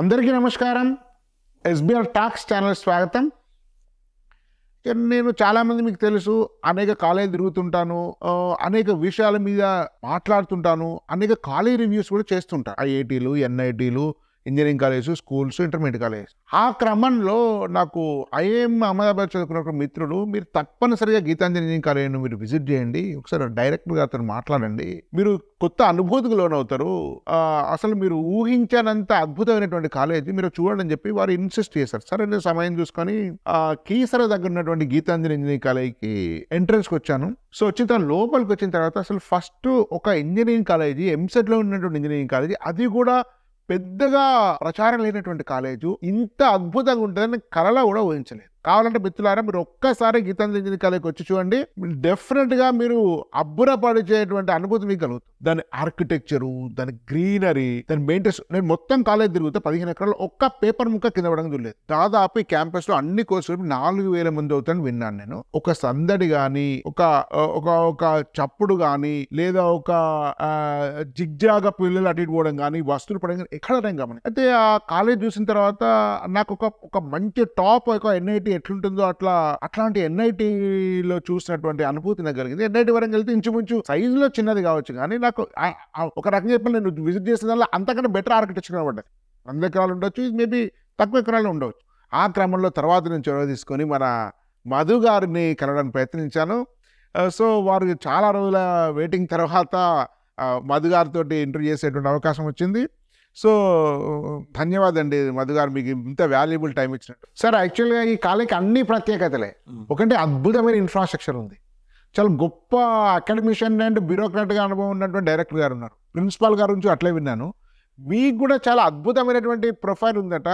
అందరికీ నమస్కారం. SBR talks channel స్వాగతం. నేను చాలామంది మీకు తెలుసు, అనేక కాలేజీ తిరుగుతుంటాను, అనేక విషయాల మీద మాట్లాడుతుంటాను, అనేక కాలేజ్ రివ్యూస్ కూడా చేస్తుంటాను. ఐఐటీలు, ఎన్ఐటీలు, engineering colleges, schools, intermediate colleges. ఆ క్రమంలో నాకు ఐఐఎం అహ్మదాబాద్ చదువుకున్న ఒక మిత్రుడు, మీరు తప్పనిసరిగా గీతాంజలి ఇంజనీరింగ్ కాలేజ్ను మీరు విజిట్ చేయండి, ఒకసారి డైరెక్ట్గా అతను మాట్లాడండి, మీరు కొత్త అనుభూతికి లోనవుతారు, అసలు మీరు ఊహించనంత అద్భుతమైనటువంటి కాలేజీ మీరు చూడండి అని చెప్పి వారు ఇన్సిస్ట్ చేశారు. సరే, నేను సమయం చూసుకొని కీసర దగ్గర ఉన్నటువంటి గీతాంజలి ఇంజనీరింగ్ కాలేజీకి ఎంట్రన్స్కి వచ్చాను. సో వచ్చిన తర్వాత లోపలికి వచ్చిన తర్వాత అసలు ఫస్ట్ ఒక ఇంజనీరింగ్ కాలేజీ, ఎంసెట్లో ఉన్నటువంటి ఇంజనీరింగ్ కాలేజీ, అది కూడా పెద్దగా ప్రచారం లేనటువంటి కాలేజు ఇంత అద్భుతంగా ఉంటుందని కళలో కూడా ఊహించలేదు. కావాలంటే మిత్రులారా, మీరు ఒక్కసారి గీతాంజలి ఇంజనీరింగ్ కాలేజ్కి వచ్చి చూడండి, డెఫినెట్గా మీరు అబ్బురపడిచేటువంటి అనుభూతి మీకు కలుగుతుంది. దాని ఆర్కిటెక్చరు, దాని గ్రీనరీ, దాని మెయింటెనెన్స్. నేను మొత్తం కాలేజ్ తిరుగుతా 15 ఎకరాలు ఒక్క పేపర్ ముక్క కింద పడడం చూడలేదు. దాదాపు ఈ క్యాంపస్ లో అన్ని కోర్సులు 4000 మంది అవుతాయని విన్నాను నేను. ఒక సందడి కానీ, ఒక చప్పుడు కానీ, లేదా ఒక జిగ్జాగా పిల్లలు అటు ఇటు పోవడం కానీ, వస్తువులు పడడం కానీ ఎక్కడ గమని. అయితే ఆ కాలేజ్ చూసిన తర్వాత నాకు ఒక మంచి టాప్ ఒక ఎన్ఐటి ఎట్లుంటుందో అట్లాంటి ఎన్ఐటీలో చూసినటువంటి అనుభూతి నాకు కలిగింది. ఎన్ఐటి వరకు వెళ్తే ఇంచుమించు సైజులో చిన్నది కావచ్చు, కానీ నాకు ఒక రకంగా చెప్పి నేను విజిట్ చేసిన దానిలో అంతకన్నా బెటర్ ఆర్కిటెక్చర్ కనబడ్డది. 100 ఎకరాలు ఉండొచ్చు, ఇది మేబీ తక్కువ ఎకరాలు ఉండవచ్చు. ఆ క్రమంలో తర్వాత నుంచి చొరవ తీసుకొని మన మధు గారిని కలవడానికి ప్రయత్నించాను. సో వారు చాలా రోజుల వెయిటింగ్ తర్వాత మధు గారితో ఇంటర్వ్యూ చేసేటువంటి అవకాశం వచ్చింది. సో ధన్యవాదాలు అండి మధు గారు, మీకు ఇంత వాల్యుబుల్ టైం ఇచ్చినట్టు. సార్, యాక్చువల్గా ఈ కాలేజీకి అన్ని ప్రత్యేకతలే. ఒకటి అద్భుతమైన ఇన్ఫ్రాస్ట్రక్చర్ ఉంది, చాలా గొప్ప అకాడమిషియన్ అండ్ బ్యూరోక్రాట్గా అనుభవం ఉన్నటువంటి డైరెక్టర్ గారు ఉన్నారు, ప్రిన్సిపాల్ గారు నుంచి అట్లే విన్నాను. మీకు కూడా చాలా అద్భుతమైనటువంటి ప్రొఫైల్ ఉందట.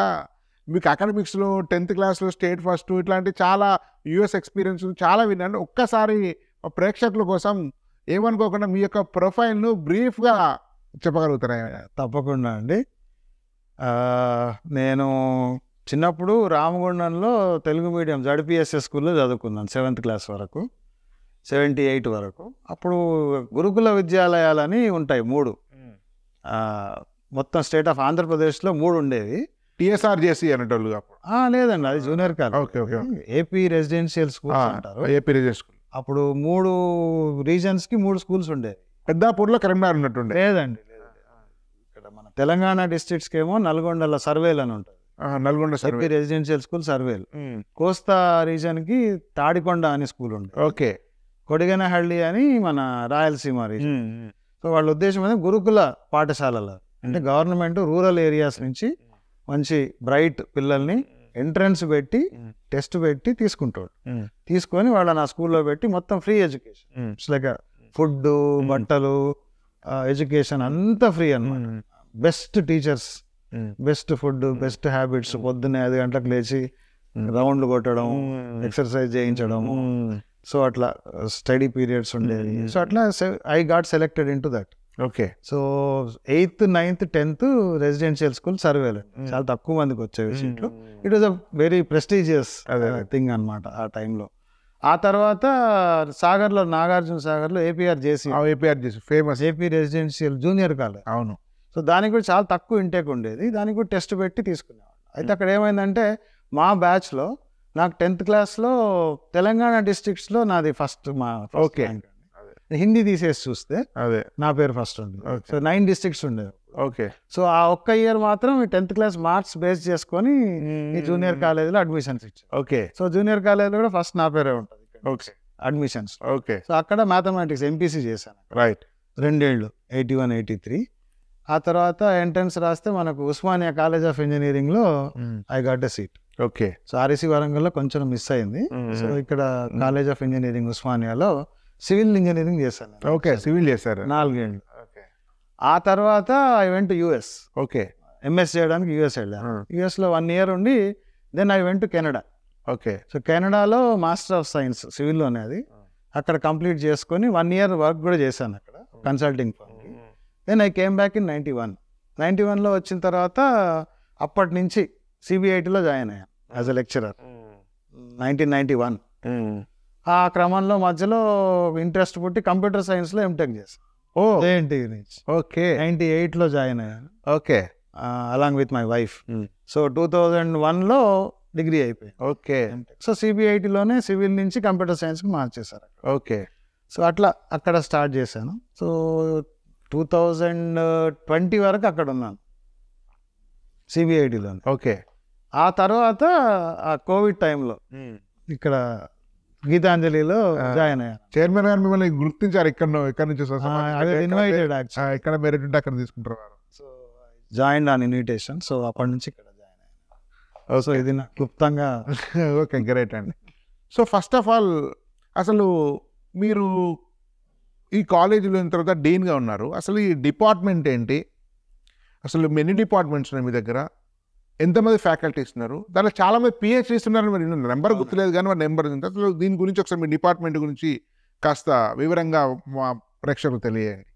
మీకు అకాడమిక్స్లో 10th క్లాస్లో స్టేట్ ఫస్ట్, ఇట్లాంటి చాలా యూఎస్ ఎక్స్పీరియన్స్ చాలా విన్నాను. ఒక్కసారి ప్రేక్షకుల కోసం ఏమనుకోకుండా మీ యొక్క ప్రొఫైల్ను బ్రీఫ్గా చెప్పగలుగుతారా? తప్పకుండా అండి. నేను చిన్నప్పుడు రామగుండంలో తెలుగు మీడియం జడ్పిఎస్ఎస్ స్కూల్లో చదువుకున్నాను 7th క్లాస్ వరకు, 78 వరకు. అప్పుడు గురుకుల విద్యాలయాలని ఉంటాయి 3, మొత్తం స్టేట్ ఆఫ్ ఆంధ్రప్రదేశ్లో 3 ఉండేవి. టిఎస్ఆర్జేసి అనేటోళ్ళు అప్పుడు? లేదండి, అది junior college. Okay okay. AP residential school అంటారు. AP residential school. అప్పుడు 3 రీజన్స్కి 3 స్కూల్స్ ఉండేవి. పెద్దాపూర్లో కరీంనగర్ ఉన్నట్టుండే? లేదండి, ఇక్కడ మన తెలంగాణ డిస్ట్రిక్ట్స్కి ఏమో నల్గొండలో సర్వేలు అని ఉంటుంది, నల్గొండ ఏపీ రెసిడెన్షియల్ స్కూల్ సర్వేలు. కోస్తా రీజన్కి తాడికొండ అని స్కూల్ ఉంటుంది. ఓకే. కొడిగనహళ్ళి అని మన రాయలసీమ రీజన్. సో వాళ్ళ ఉద్దేశం అనేది గురుకుల పాఠశాలలు, అంటే గవర్నమెంట్ రూరల్ ఏరియాస్ నుంచి మంచి బ్రైట్ పిల్లల్ని ఎంట్రన్స్ పెట్టి టెస్ట్ పెట్టి తీసుకొని వాళ్ళని ఆ స్కూల్లో పెట్టి మొత్తం ఫ్రీ ఎడ్యుకేషన్, లైక్ ఫుడ్, బట్టలు, ఎడ్యుకేషన్ అంతా ఫ్రీ అన్నమాట. Best teachers, best food, best habits. పొద్దున్నే 5 గంటలకు లేచి రౌండ్లు కొట్టడం, ఎక్సర్సైజ్ చేయించడం. సో అట్లా స్టడీ పీరియడ్స్ ఉండేవి. సో అట్లా I got selected in to that. Okay. So 8th, 9th, 10th residential school సర్వేలు, చాలా తక్కువ మందికి వచ్చేవి సీట్లు. It was a very prestigious thing అనమాట ఆ టైంలో. ఆ తర్వాత సాగర్లో, నాగార్జున సాగర్లో APRJC famous AP residential junior college. అవును. సో దానికి కూడా చాలా తక్కువ ఇంటేక్ ఉండేది, దానికి కూడా టెస్ట్ పెట్టి తీసుకునేవాళ్ళు. అయితే అక్కడ ఏమైందంటే మా బ్యాచ్లో నాకు 10th క్లాస్లో తెలంగాణ డిస్ట్రిక్ట్స్లో నాది ఫస్ట్. ఓకే. హిందీ తీసేసి చూస్తే అదే నా పేరు ఫస్ట్ ఉంది. సో 9 డిస్ట్రిక్ట్స్ ఉండేవి. ఓకే. సో ఆ ఒక్క ఇయర్ మాత్రం 10th క్లాస్ మార్క్స్ బేస్ చేసుకొని ఈ జూనియర్ కాలేజీలో అడ్మిషన్స్ ఇచ్చారు. ఓకే. సో జూనియర్ కాలేజీలో కూడా ఫస్ట్ నా పేరే ఉంటుంది. ఓకే. అడ్మిషన్స్. ఓకే. సో అక్కడ మ్యాథమెటిక్స్ ఎంపీసీ చేశాను. రైట్. 2 ఏళ్ళు, 81, 83. ఆ తర్వాత ఎంట్రన్స్ రాస్తే మనకు ఉస్మానియా కాలేజ్ ఆఫ్ ఇంజనీరింగ్లో I got a seat. Okay. So RAC వరంగల్లో కొంచెం మిస్ అయింది. సో ఇక్కడ కాలేజ్ ఆఫ్ ఇంజనీరింగ్ ఉస్మానియాలో సివిల్ ఇంజనీరింగ్ చేశాను. ఓకే. సివిల్ చేశారు 4 ఏళ్ళు. ఆ తర్వాత I went US. Okay. MS చేయడానికి యుఎస్ వెళ్ళాను. యుఎస్లో 1 ఇయర్ ఉండి then I went to Canada. Okay. So కెనడాలో మాస్టర్ ఆఫ్ సైన్స్ సివిల్లోనే అది, అక్కడ కంప్లీట్ చేసుకొని 1 ఇయర్ వర్క్ కూడా చేశాను అక్కడ కన్సల్టింగ్ ఫర్మ్కి. Then I came back in 91లో వచ్చిన తర్వాత అప్పటి నుంచి సిబిఐటిలో జాయిన్ అయ్యాను యాజ్ అ లెక్చరర్ 1991. ఆ క్రమంలో మధ్యలో ఇంట్రెస్ట్ పుట్టి కంప్యూటర్ సైన్స్లో ఎంటెక్ చేశాను. ఓ జేఎన్టీయూ నుంచి. ఓకే. 98లో జాయిన్ అయ్యాను. Okay. Along with my wife. So 2001లో డిగ్రీ అయిపోయింది. ఓకే. సో సిబిఐటిలోనే సివిల్ నుంచి కంప్యూటర్ సైన్స్కి మార్చేశారు. ఓకే. సో అట్లా అక్కడ స్టార్ట్ చేశాను. సో 2020 వరకు అక్కడ ఉన్నాను సిబిఐటిలో. ఓకే. ఆ తర్వాత ఆ కోవిడ్ టైంలో ఇక్కడ గీతాంజలిలో జాయిన్ అయ్యాను. చైర్మన్ గారు మిమ్మల్ని గుర్తించారు ఇక్కడ నుంచి ఇన్వైటెడ్ ఇక్కడ మెరిట్ ఉంటే అక్కడ తీసుకుంటారు. So join on invitation. So అప్పటి నుంచి ఇక్కడ జాయిన్ అయ్యాను. సో ఇది నాకు క్లుప్తంగా. ఓకే, గ్రేట్ అండి. సో ఫస్ట్ ఆఫ్ ఆల్ అసలు మీరు ఈ కాలేజీలో అయిన తర్వాత డీన్గా ఉన్నారు. అసలు ఈ డిపార్ట్మెంట్ ఏంటి, అసలు ఎన్ని డిపార్ట్మెంట్స్ ఉన్నాయి మీ దగ్గర, ఎంతమంది ఫ్యాకల్టీస్ ఉన్నారు, దాంట్లో చాలామంది పిహెచ్డీస్ ఉన్నారు. మరి నెంబర్ గుర్తులేదు కానీ మరి నెంబర్ ఉంది. అసలు దీని గురించి ఒకసారి మీ డిపార్ట్మెంట్ గురించి కాస్త వివరంగా మా ప్రేక్షకులు తెలియండి.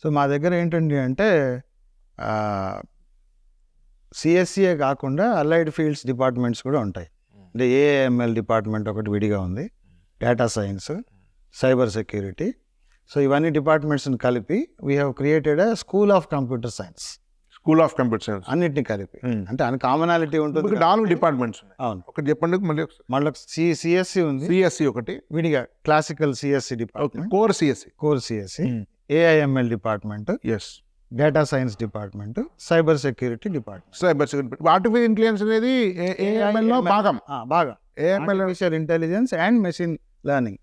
సో మా దగ్గర ఏంటండి అంటే సిఎస్సిఏ కాకుండా అలైడ్ ఫీల్డ్స్ డిపార్ట్మెంట్స్ కూడా ఉంటాయి. అంటే ఏఎంఎల్ డిపార్ట్మెంట్ ఒకటి విడిగా ఉంది, data science, cyber security. So ఇవన్నీ డిపార్ట్మెంట్స్ని కలిపి we have created a school of computer science. School of computer science అన్నిటిని కలిపి, అంటే అన్ని కామనాలిటీ ఉంటుంది. 4 డిపార్ట్మెంట్స్ ఉన్నాయి. అవును. ఒకటి చెప్పండి మళ్ళీ. మళ్ళీ సిఎస్సి ఉంది, సిఎస్సి ఒకటి విడిగా classical CSC department, core CSC, core CSC, AIML department, yes, data science department, cyber security department. Cyber security, artificial intelligence అనేది ఏఐఎంఎల్ లో భాగం. బాగా AIML, artificial intelligence and machine learning,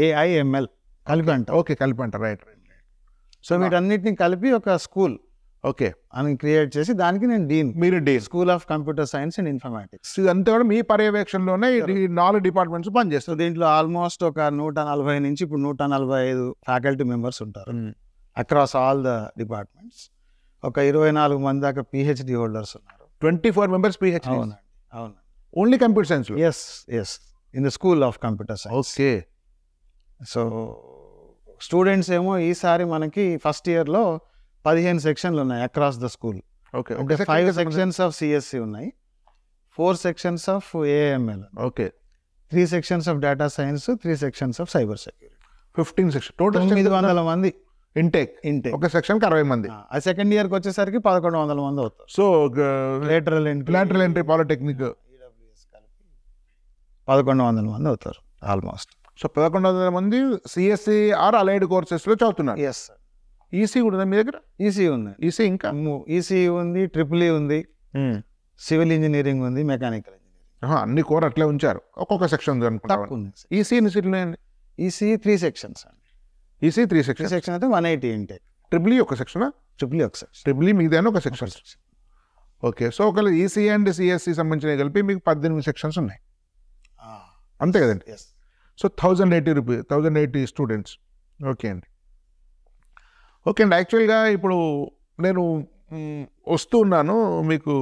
AIML కలిపి అంట. ఓకే, కలిపి అంట. రైట్. సో వీటన్నిటిని కలిపి ఒక స్కూల్ ఓకే అని క్రియేట్ చేసి దానికి నేను డీన్. మీరు dean, school of computer science and informatics. ఇదంతా కూడా మీ పర్యవేక్షణలోనే ఈ 4 డిపార్ట్మెంట్స్ పనిచేస్తారు. సో దీంట్లో ఆల్మోస్ట్ ఒక 140 నుంచి ఇప్పుడు 145 ఫ్యాకల్టీ మెంబర్స్ ఉంటారు అక్రాస్ ఆల్ ద డిపార్ట్మెంట్స్. ఒక 24 మంది దాకా పిహెచ్డి హోల్డర్స్ ఉన్నారు. 24 మెంబర్స్ పిహెచ్డి. అవునండి, అవునండి. Only computer science? Yes, in the school of computer science. Okay. So students ఏమో ఈసారి మనకి ఫస్ట్ ఇయర్లో 15 సెక్షన్లు ఉన్నాయి అక్రాస్ ద స్కూల్. ఓకే. అంటే 5 సెక్షన్స్ ఆఫ్ సిఎస్సి ఉన్నాయి, 4 sections of AML, okay, 3 sections of data science, 3 sections of cyber security. 15 section, total 900 మంది intake. ఒక సెక్షన్ కి 60 మంది. ఆ సెకండ్ ఇయర్కి వచ్చేసరికి 1100 మంది అవుతారు. సో లేటరల్ ఎంట్రీ పాలిటెక్నిక్ 1100 మంది అవుతారు ఆల్మోస్ట్. సో 1100 మంది సిఎస్సి ఆర్ అలైడ్ కోర్సెస్ లో చదువుతున్నారు. ఎస్. ఈసీ కూడా మీ దగ్గర? ఈసీ ఉంది. ఈసీ ఇంకా ఈసీ ఉంది, ట్రిపుల్ ఈ ఉంది, సివిల్ ఇంజనీరింగ్ ఉంది, మెకానికల్ ఇంజనీరింగ్. అన్ని కోర్ అట్లే ఉంచారు. ఒక్కొక్క సెక్షన్ అనుకుంటా. ఈసీ ఎన్ని సీట్లు ఉన్నాయండి? ఈసీ 3 సెక్షన్స్ అండి. EC 3 section. సెక్షన్ అయితే 180 ఇంటేక్. ట్రిపుల్ ఈ ఒక సెక్షన్? ట్రిపుల్ ఈ ఒక సెక్షన్. ట్రిపుల్ ఈ మిగతా ఒక సెక్షన్. ఓకే. సో ఒకవేళ ఈసీ అండ్ సిఎస్సి సంబంధించిన కలిపి మీకు 18 సెక్షన్స్ ఉన్నాయి, అంతే కదండి? So 1080 students. ఓకే అండి. ఓకే అండి. యాక్చువల్గా ఇప్పుడు నేను వస్తూ ఉన్నాను, మీకు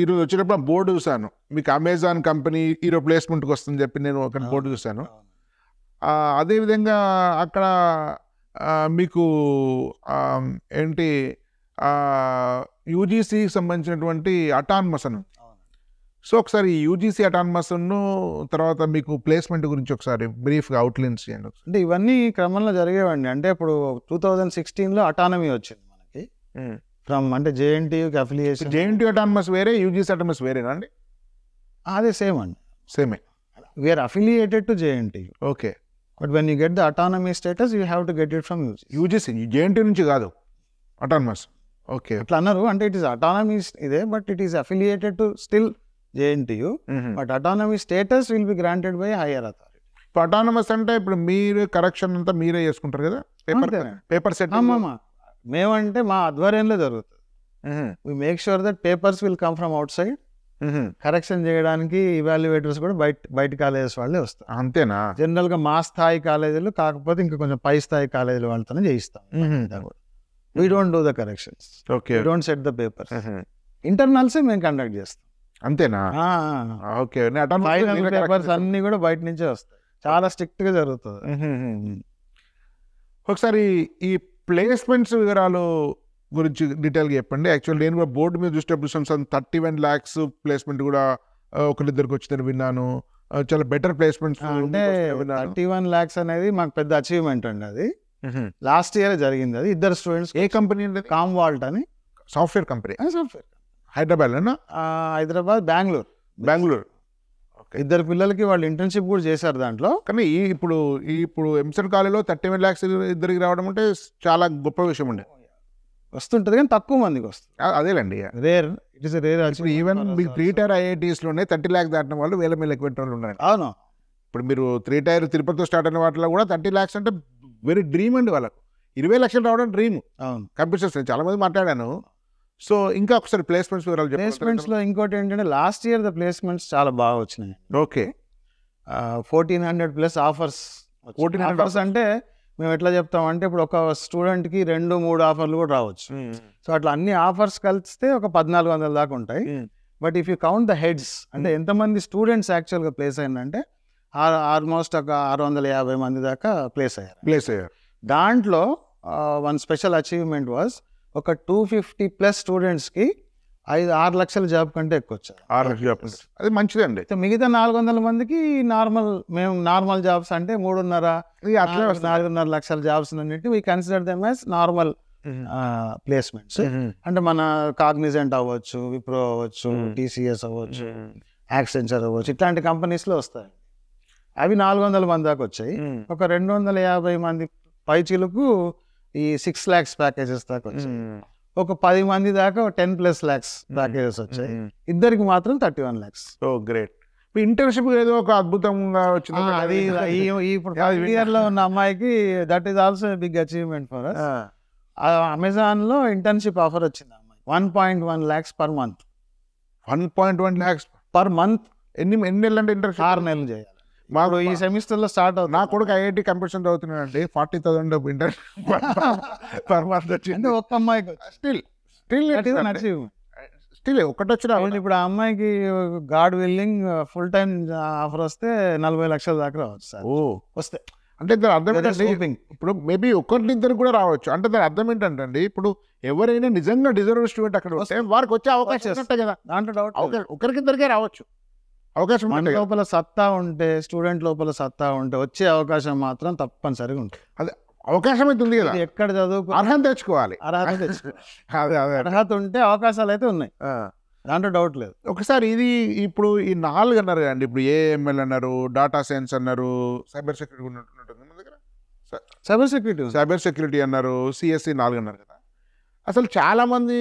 ఈరోజు వచ్చేటప్పుడు బోర్డు చూశాను, మీకు అమెజాన్ కంపెనీ ఈరో ప్లేస్మెంట్కి వస్తుందని చెప్పి నేను ఒక బోర్డు చూశాను. అదేవిధంగా అక్కడ మీకు ఏంటి యూజీసీకి సంబంధించినటువంటి అటానమస్ అని. సో ఒకసారి యూజీసీ అటానమస్ను తర్వాత మీకు ప్లేస్మెంట్ గురించి ఒకసారి బ్రీఫ్గా అవుట్లైన్స్ చేయండి. అంటే ఇవన్నీ క్రమంలో జరిగేవండి. అంటే ఇప్పుడు 2016లో అటానమీ వచ్చింది మనకి ఫ్రమ్, అంటే జేఎన్టీయూకి అఫిలియేషన్. జేఎన్టీయూ అటానమస్ వేరే, యూజీసీ అటానమస్ వేరేనా అండి? అదే సేమ్ అండి, సేమే. We are affiliated to JNTU. Okay. But when you get the autonomy status you have to get it from UGC. JNTU నుంచి కాదు అటానమస్. ఓకే, అట్లా అన్నారు. అంటే ఇట్ ఈస్ అటానమీ ఇదే, but it is affiliated to still JNTU, but autonomy status will be granted by higher authority. ఇప్పుడు autonomous అంటే ఇప్పుడు మీరు కరెక్షన్ అంతా మీరే చేసుకుంటారు కదా, పేపర్ సెట్? మేమంటే మా ఆధ్వర్యంలో జరుగుతుంది. We make sure that papers will come from outside. Correction చేయడానికి ఇవాల్యుయేటర్స్ కూడా బయట కాలేజెస్ వాళ్ళే వస్తారు. అంతేనా? జనరల్ గా మా స్థాయి కాలేజీలు కాకపోతే ఇంకా కొంచెం పై స్థాయి కాలేజీల వాళ్ళతోనే చేయిస్తాం. We don't do the corrections, we don't set the papers. Internals మేము కండక్ట్ చేస్తాం. అంతేనా? ఓకే. పేపర్స్ అన్ని కూడా బయట నుంచే వస్తాయి. చాలా స్ట్రిక్ట్ గా జరుగుతుంది. ఒకసారి ఈ ప్లేస్మెంట్స్ వివరాలు గురించి డీటెయిల్గా చెప్పండి. యాక్చువల్ నేను కూడా బోర్డు మీద చూసేటప్పుడు 31 lakhs ప్లేస్మెంట్ కూడా ఒకరిద్దరికి వచ్చిందని విన్నాను. చాలా బెటర్ ప్లేస్మెంట్స్. అంటే 31 lakhs అనేది మాకు పెద్ద అచీవ్మెంట్ అండి. అది లాస్ట్ ఇయర్ జరిగింది. అది 2 స్టూడెంట్స్. ఏ కంపెనీ అండి? కామ్వాల్ట్ అని. సాఫ్ట్వేర్ కంపెనీ సాఫ్ట్వేర్ హైదరాబాద్లోనా? హైదరాబాద్, బెంగళూరు. ఇద్దరు పిల్లలకి వాళ్ళు ఇంటర్న్షిప్ కూడా చేశారు దాంట్లో. కానీ ఇప్పుడు ఎంసెట్ కాలేజీలో 31 lakhs ఇద్దరికి రావడం అంటే చాలా గొప్ప విషయం అండి. వస్తుంటది కానీ తక్కువ మందికి వస్తుంది. అదేలేండి, రేర్, ఇట్ ఇస్ రేర్. ఇప్పుడు ఈవెన్ మీకు 3 tier IITsలోనే 30 lakhs దాటిన వాళ్ళు వేల ఎక్కువ వాళ్ళు ఉన్నారు. అవును, ఇప్పుడు మీరు 3 tier తిరుపతితో స్టార్ట్ అయిన వాటిలో కూడా 30 lakhs అంటే వెరీ డ్రీమ్ అండి వాళ్ళకు. 20 లక్షలు రావడం డ్రీమ్. అవును, కంప్యూటర్స్ చాలా మంది మాట్లాడాను. సో ఇంకా ఒకసారి ప్లేస్మెంట్స్ వివరాలు చెప్పండి. ప్లేస్మెంట్స్ లో ఇంకోటి ఏంటంటే లాస్ట్ ఇయర్ ద ప్లేస్మెంట్స్ చాలా బాగా వచ్చినాయి. Okay, 1400+ offers. 1400 అంటే మేము ఎట్లా చెప్తాం అంటే ఇప్పుడు ఒక స్టూడెంట్ కి 2-3 ఆఫర్లు కూడా రావచ్చు. సో అట్లా అన్ని ఆఫర్స్ కలిస్తే ఒక 1400 దాకా ఉంటాయి. But if you count the heads అంటే ఎంతమంది స్టూడెంట్స్ యాక్చువల్గా ప్లేస్ అయిందంటే ఆల్మోస్ట్ ఒక 650 మంది దాకా ప్లేస్ అయ్యారు. దాంట్లో వన్ స్పెషల్ అచీవ్మెంట్ వాజ్ ఒక 250+ స్టూడెంట్స్కి 5-6 లక్షల జాబ్ కంటే ఎక్కువ వచ్చారు. 6 లక్షల జాబ్ అది మంచిదండి. మిగతా 400 మందికి మేము నార్మల్ జాబ్స్ అంటే 3.5-4.5 లక్షల జాబ్స్ అన్నిటి we consider them as normal placements. అంటే మన కాగ్నిజెంట్ అవ్వచ్చు, విప్రో అవ్వచ్చు, TCS అవ్వచ్చు, యాక్సెంచర్ అవ్వచ్చు, ఇట్లాంటి కంపెనీస్లో వస్తాయి. అవి 400 మంది దాకా వచ్చాయి. ఒక 250 మంది పైచీలకు ఈ 6 lakhs ప్యాకేజెస్ దాకా వచ్చాయి. ఒక 10 మంది దాకా 10+ lakhs ప్యాకేజెస్ వచ్చాయి. ఇద్దరికి మాత్రం 31 lakhs. So great. ఇంటర్న్షిప్ ఏదో ఒక అద్భుతంగా వచ్చింది. అది ఇప్పుడు ఇయర్ లో ఉన్న అమ్మాయికి that is also big achievement for us. Amazon లో ఇంటర్న్షిప్ ఆఫర్ వచ్చింది అమ్మాయి. 1.1 lakhs per month. 1.1 lakhs per month. ఎన్ని నెలలు అంటే ఇంటర్న్షిప్? 6 నెలలు చేయాలి. మాకు ఈ సెమిస్టర్ లో స్టార్ట్ అవుతుంది. నా కొడుకు IIT కంప్యూటర్ చదువుతున్నాడండి. 40,000 ఇంటర్న్షిప్ పర్ మంత్ వచ్చింది. ఒక్క అమ్మాయికి స్టిల్ ఒకటి వచ్చిన. ఇప్పుడు ఆ అమ్మాయికి God willing full time offer వస్తే 40 లక్షల దాకా రావచ్చు సార్. వస్తే అంటే దాని అర్థం ఏంటంటే ఇప్పుడు మేబీ ఒకరినిద్దరు కూడా రావచ్చు. అంటే దాని అర్థం ఏంటంటే ఇప్పుడు ఎవరైనా నిజంగా డిజర్వ్ స్టూడెంట్ అక్కడ వస్తే వారికి వచ్చే అవకాశం ఉంటాయి కదా. దాంట్లో డౌట్ ఒకరికిద్దరికే రావచ్చు అవకాశం. మన లోపల సత్తా ఉంటే, స్టూడెంట్ లోపల సత్తా ఉంటే వచ్చే అవకాశం మాత్రం తప్పనిసరిగా ఉంటుంది. అదే అవకాశం అయితే ఉంది కదా. ఎక్కడ చదువుకో అర్హత తెచ్చుకోవాలి. అర్హత ఉంటే అవకాశాలు అయితే ఉన్నాయి, దాంట్లో డౌట్ లేదు. ఒకసారి ఇది ఇప్పుడు ఈ 4 అన్నారు కదండి. ఇప్పుడు AML అన్నారు, డేటా సైన్స్ అన్నారు, సైబర్ సెక్యూరిటీ ఉంటుంది మన దగ్గర, సైబర్ సెక్యూరిటీ అన్నారు, CSE 4 అన్నారు కదా. అసలు చాలామంది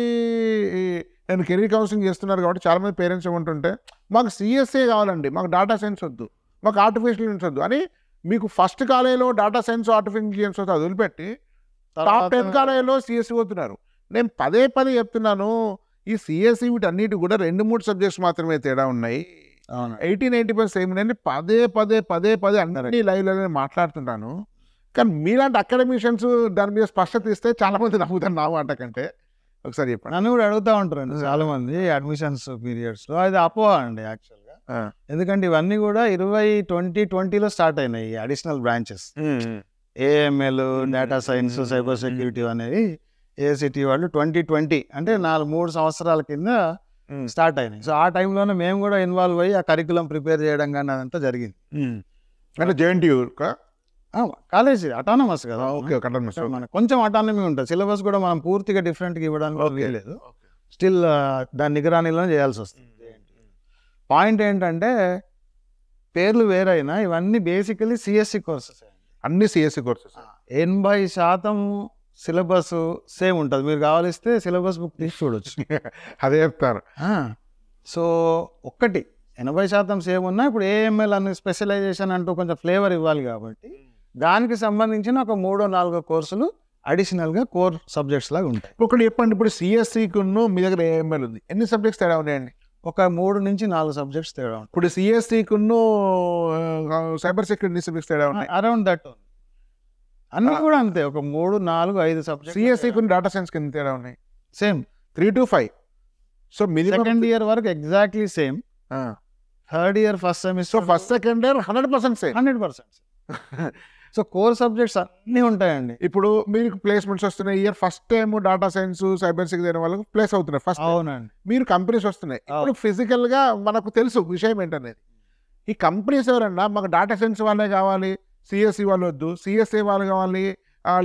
నేను కెరీర్ కౌన్సిలింగ్ చేస్తున్నారు కాబట్టి చాలామంది పేరెంట్స్ ఏమంటుంటే మాకు CSE కావాలండి, మాకు డేటా సైన్స్ వద్దు, మాకు ఆర్టిఫిషియల్ ఇంటెలిజెన్స్ వద్దు అని. మీకు ఫస్ట్ కాలేజీలో డేటా సైన్స్ ఆర్టిఫిషియల్ ఇంటెలిజెన్స్ వద్దు వదిలిపెట్టి టాప్ 10 కాలేజీలో CSE పోతున్నారు. నేను పదే చెప్తున్నాను, ఈ CSE వీటన్నిటి కూడా 2-3 సబ్జెక్ట్స్ మాత్రమే తేడా ఉన్నాయి. 80-90% సేమ్ నేను పదే అన్ని లైవ్లలో మాట్లాడుతుంటాను. కానీ మీలాంటి అకాడమిషియన్స్ దాని మీద స్పష్టత ఇస్తే చాలా మంది నమ్ముతారు నా మాట కంటే. ఒకసారి చెప్పండి. నన్ను కూడా అడుగుతూ ఉంటారండి చాలా మంది అడ్మిషన్స్ పీరియడ్స్ లో. అది అపోహ అండి యాక్చువల్గా. ఎందుకంటే ఇవన్నీ కూడా 2020లో స్టార్ట్ అయినాయి additional branches. AML, data science, cyber security అనేవి ACT వాళ్ళు 2020 అంటే 3 సంవత్సరాల కింద స్టార్ట్ అయినాయి. సో ఆ టైంలోనే మేము కూడా ఇన్వాల్వ్ అయ్యి ఆ కరికులం ప్రిపేర్ చేయడం కానీ అదంతా జరిగింది. అంటే JNTU కాలేజ్ అటానమస్ కదా. మనకు కొంచెం అటానమీ ఉంటుంది. సిలబస్ కూడా మనం పూర్తిగా డిఫరెంట్గా ఇవ్వడానికి లేదు. స్టిల్ దాని నిగరాణిలో చేయాల్సి వస్తుంది. పాయింట్ ఏంటంటే పేర్లు వేరైనా ఇవన్నీ బేసికలీ CSE కోర్సెస్. అన్ని CSE కోర్సెస్. 80% సిలబస్ సేమ్ ఉంటుంది. మీరు కావాలిస్తే సిలబస్ బుక్ తీసి చూడొచ్చు. అదే చెప్తారు. సో 80% సేమ్ ఉన్నా ఇప్పుడు AML అనే స్పెషలైజేషన్ అంటూ కొంచెం ఫ్లేవర్ ఇవ్వాలి కాబట్టి దానికి సంబంధించిన ఒక 3-4 కోర్సులు అడిషనల్గా కోర్ సబ్జెక్ట్స్ లాగా ఉంటాయి. ఒకటి చెప్పండి, ఇప్పుడు CSEకును మీ దగ్గర AML ఉంది, ఎన్ని సబ్జెక్ట్స్ తేడా ఉన్నాయండి? ఒక 3-4 సబ్జెక్ట్స్ తేడా ఉంటాయి. ఇప్పుడు CSEకును సైబర్ సెక్యూరిటీ సబ్జెక్ట్స్ తేడా ఉన్నాయి. అరౌండ్ దట్ అన్నీ కూడా అంతే. ఒక 3-4-5 సబ్జెక్ట్స్. CSEకును డేటా సైన్స్ కింద తేడా ఉన్నాయి. Same 3 to 5. So second year వరకు exactly same. Third year first semester, first second year 100% same. 100%. So core subjects అన్నీ ఉంటాయండి. ఇప్పుడు మీకు ప్లేస్మెంట్స్ వస్తున్నాయి. Year first time data science, cyber security వాళ్ళకి ప్లేస్ అవుతున్నాయి ఫస్ట్. అవునండి. మీరు కంపెనీస్ వస్తున్నాయి. ఇప్పుడు ఫిజికల్గా మనకు తెలుసు విషయం ఏంటనేది. ఈ కంపెనీస్ ఎవరన్నా మాకు డేటా సైన్స్ వాళ్ళే కావాలి, CSE వాళ్ళు వద్దు, CSE వాళ్ళు కావాలి,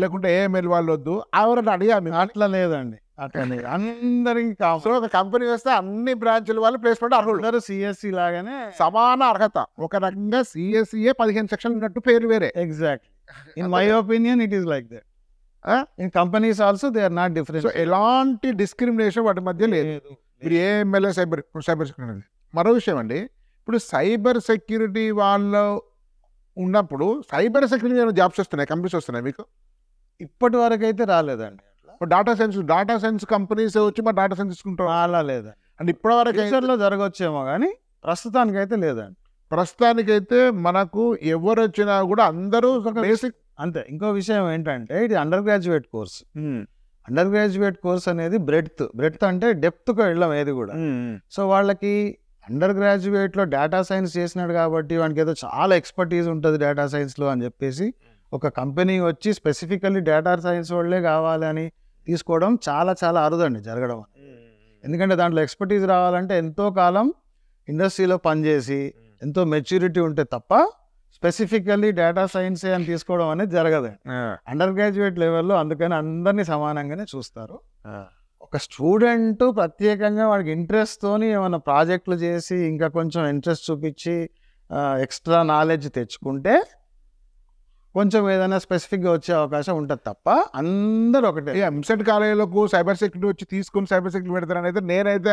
లేకుంటే AML వాళ్ళు వద్దు, ఎవరన్నా అడిగా? అట్లా లేదండి. అట్లనే అందరికి కామన్. సో ఒక కంపెనీ వస్తే అన్ని బ్రాంచ్ల వాళ్ళు ప్లేస్మెంట్ అర్హులు, అందరూ సిఎస్సి లాగానే సమాన అర్హత. ఒక రకంగా సిఎస్సిఏ 15 సెక్షన్లు ఉన్నట్టు పేరు వేరే. Exactly. In my opinion it is like that. In companies also they are not different. So ఎలాంటి డిస్క్రిమినేషన్ వాటి మధ్య లేదు. మీరు ఏ ఎమ్మెల్యే సైబర్ సెక్యూరిటీ. మరో విషయం అండి, ఇప్పుడు సైబర్ సెక్యూరిటీ వాళ్ళు ఉన్నప్పుడు సైబర్ సెక్యూరిటీ జాబ్స్ వస్తున్నాయి, కంపెనీస్ వస్తున్నాయి మీకు? ఇప్పటి వరకు అయితే రాలేదండి. డేటా సైన్స్ కంపెనీస్ వచ్చి మా డేటా సైన్స్ తీసుకుంటారు, అలా లేదండి. అండ్ ఇప్పటివరకు ఫ్యూచర్లో జరగవచ్చేమో కానీ ప్రస్తుతానికైతే లేదండి. ప్రస్తుతానికైతే మనకు ఎవరు వచ్చినా కూడా అందరూ బేసిక్ అంతే. ఇంకో విషయం ఏంటంటే ఇది under graduate course. Under graduate course అనేది బ్రెడ్త్ అంటే డెప్త్గా వెళ్ళాం ఏది కూడా. సో వాళ్ళకి అండర్ గ్రాడ్యుయేట్లో డేటా సైన్స్ చేసినాడు కాబట్టి వానికి ఏదో చాలా ఎక్స్పర్టీస్ ఉంటుంది డేటా సైన్స్లో అని చెప్పేసి ఒక కంపెనీ వచ్చి స్పెసిఫికల్లీ డేటా సైన్స్ వాళ్ళే కావాలని తీసుకోవడం చాలా చాలా అరుదండి జరగడం. ఎందుకంటే దాంట్లో ఎక్స్పర్టీస్ రావాలంటే ఎంతో కాలం ఇండస్ట్రీలో పనిచేసి ఎంతో మెచ్యూరిటీ ఉంటే తప్ప స్పెసిఫికల్లీ డేటా సైన్సే అని తీసుకోవడం అనేది జరగదు అండర్ గ్రాడ్యుయేట్ లెవెల్లో. అందుకని అందరినీ సమానంగానే చూస్తారు. ఒక స్టూడెంట్ ప్రత్యేకంగా వాడికి ఇంట్రెస్ట్తోని ఏమైనా ప్రాజెక్టులు చేసి ఇంకా కొంచెం ఇంట్రెస్ట్ చూపించి ఎక్స్ట్రా నాలెడ్జ్ తెచ్చుకుంటే కొంచెం ఏదైనా స్పెసిఫిక్గా వచ్చే అవకాశం ఉంటుంది తప్ప అందరూ ఒకటే. ఎంసెట్ కాలేజీలకు సైబర్ సెక్యూరిటీ వచ్చి తీసుకుని సైబర్ సెక్యూరిటీ పెడతారని అయితే నేనైతే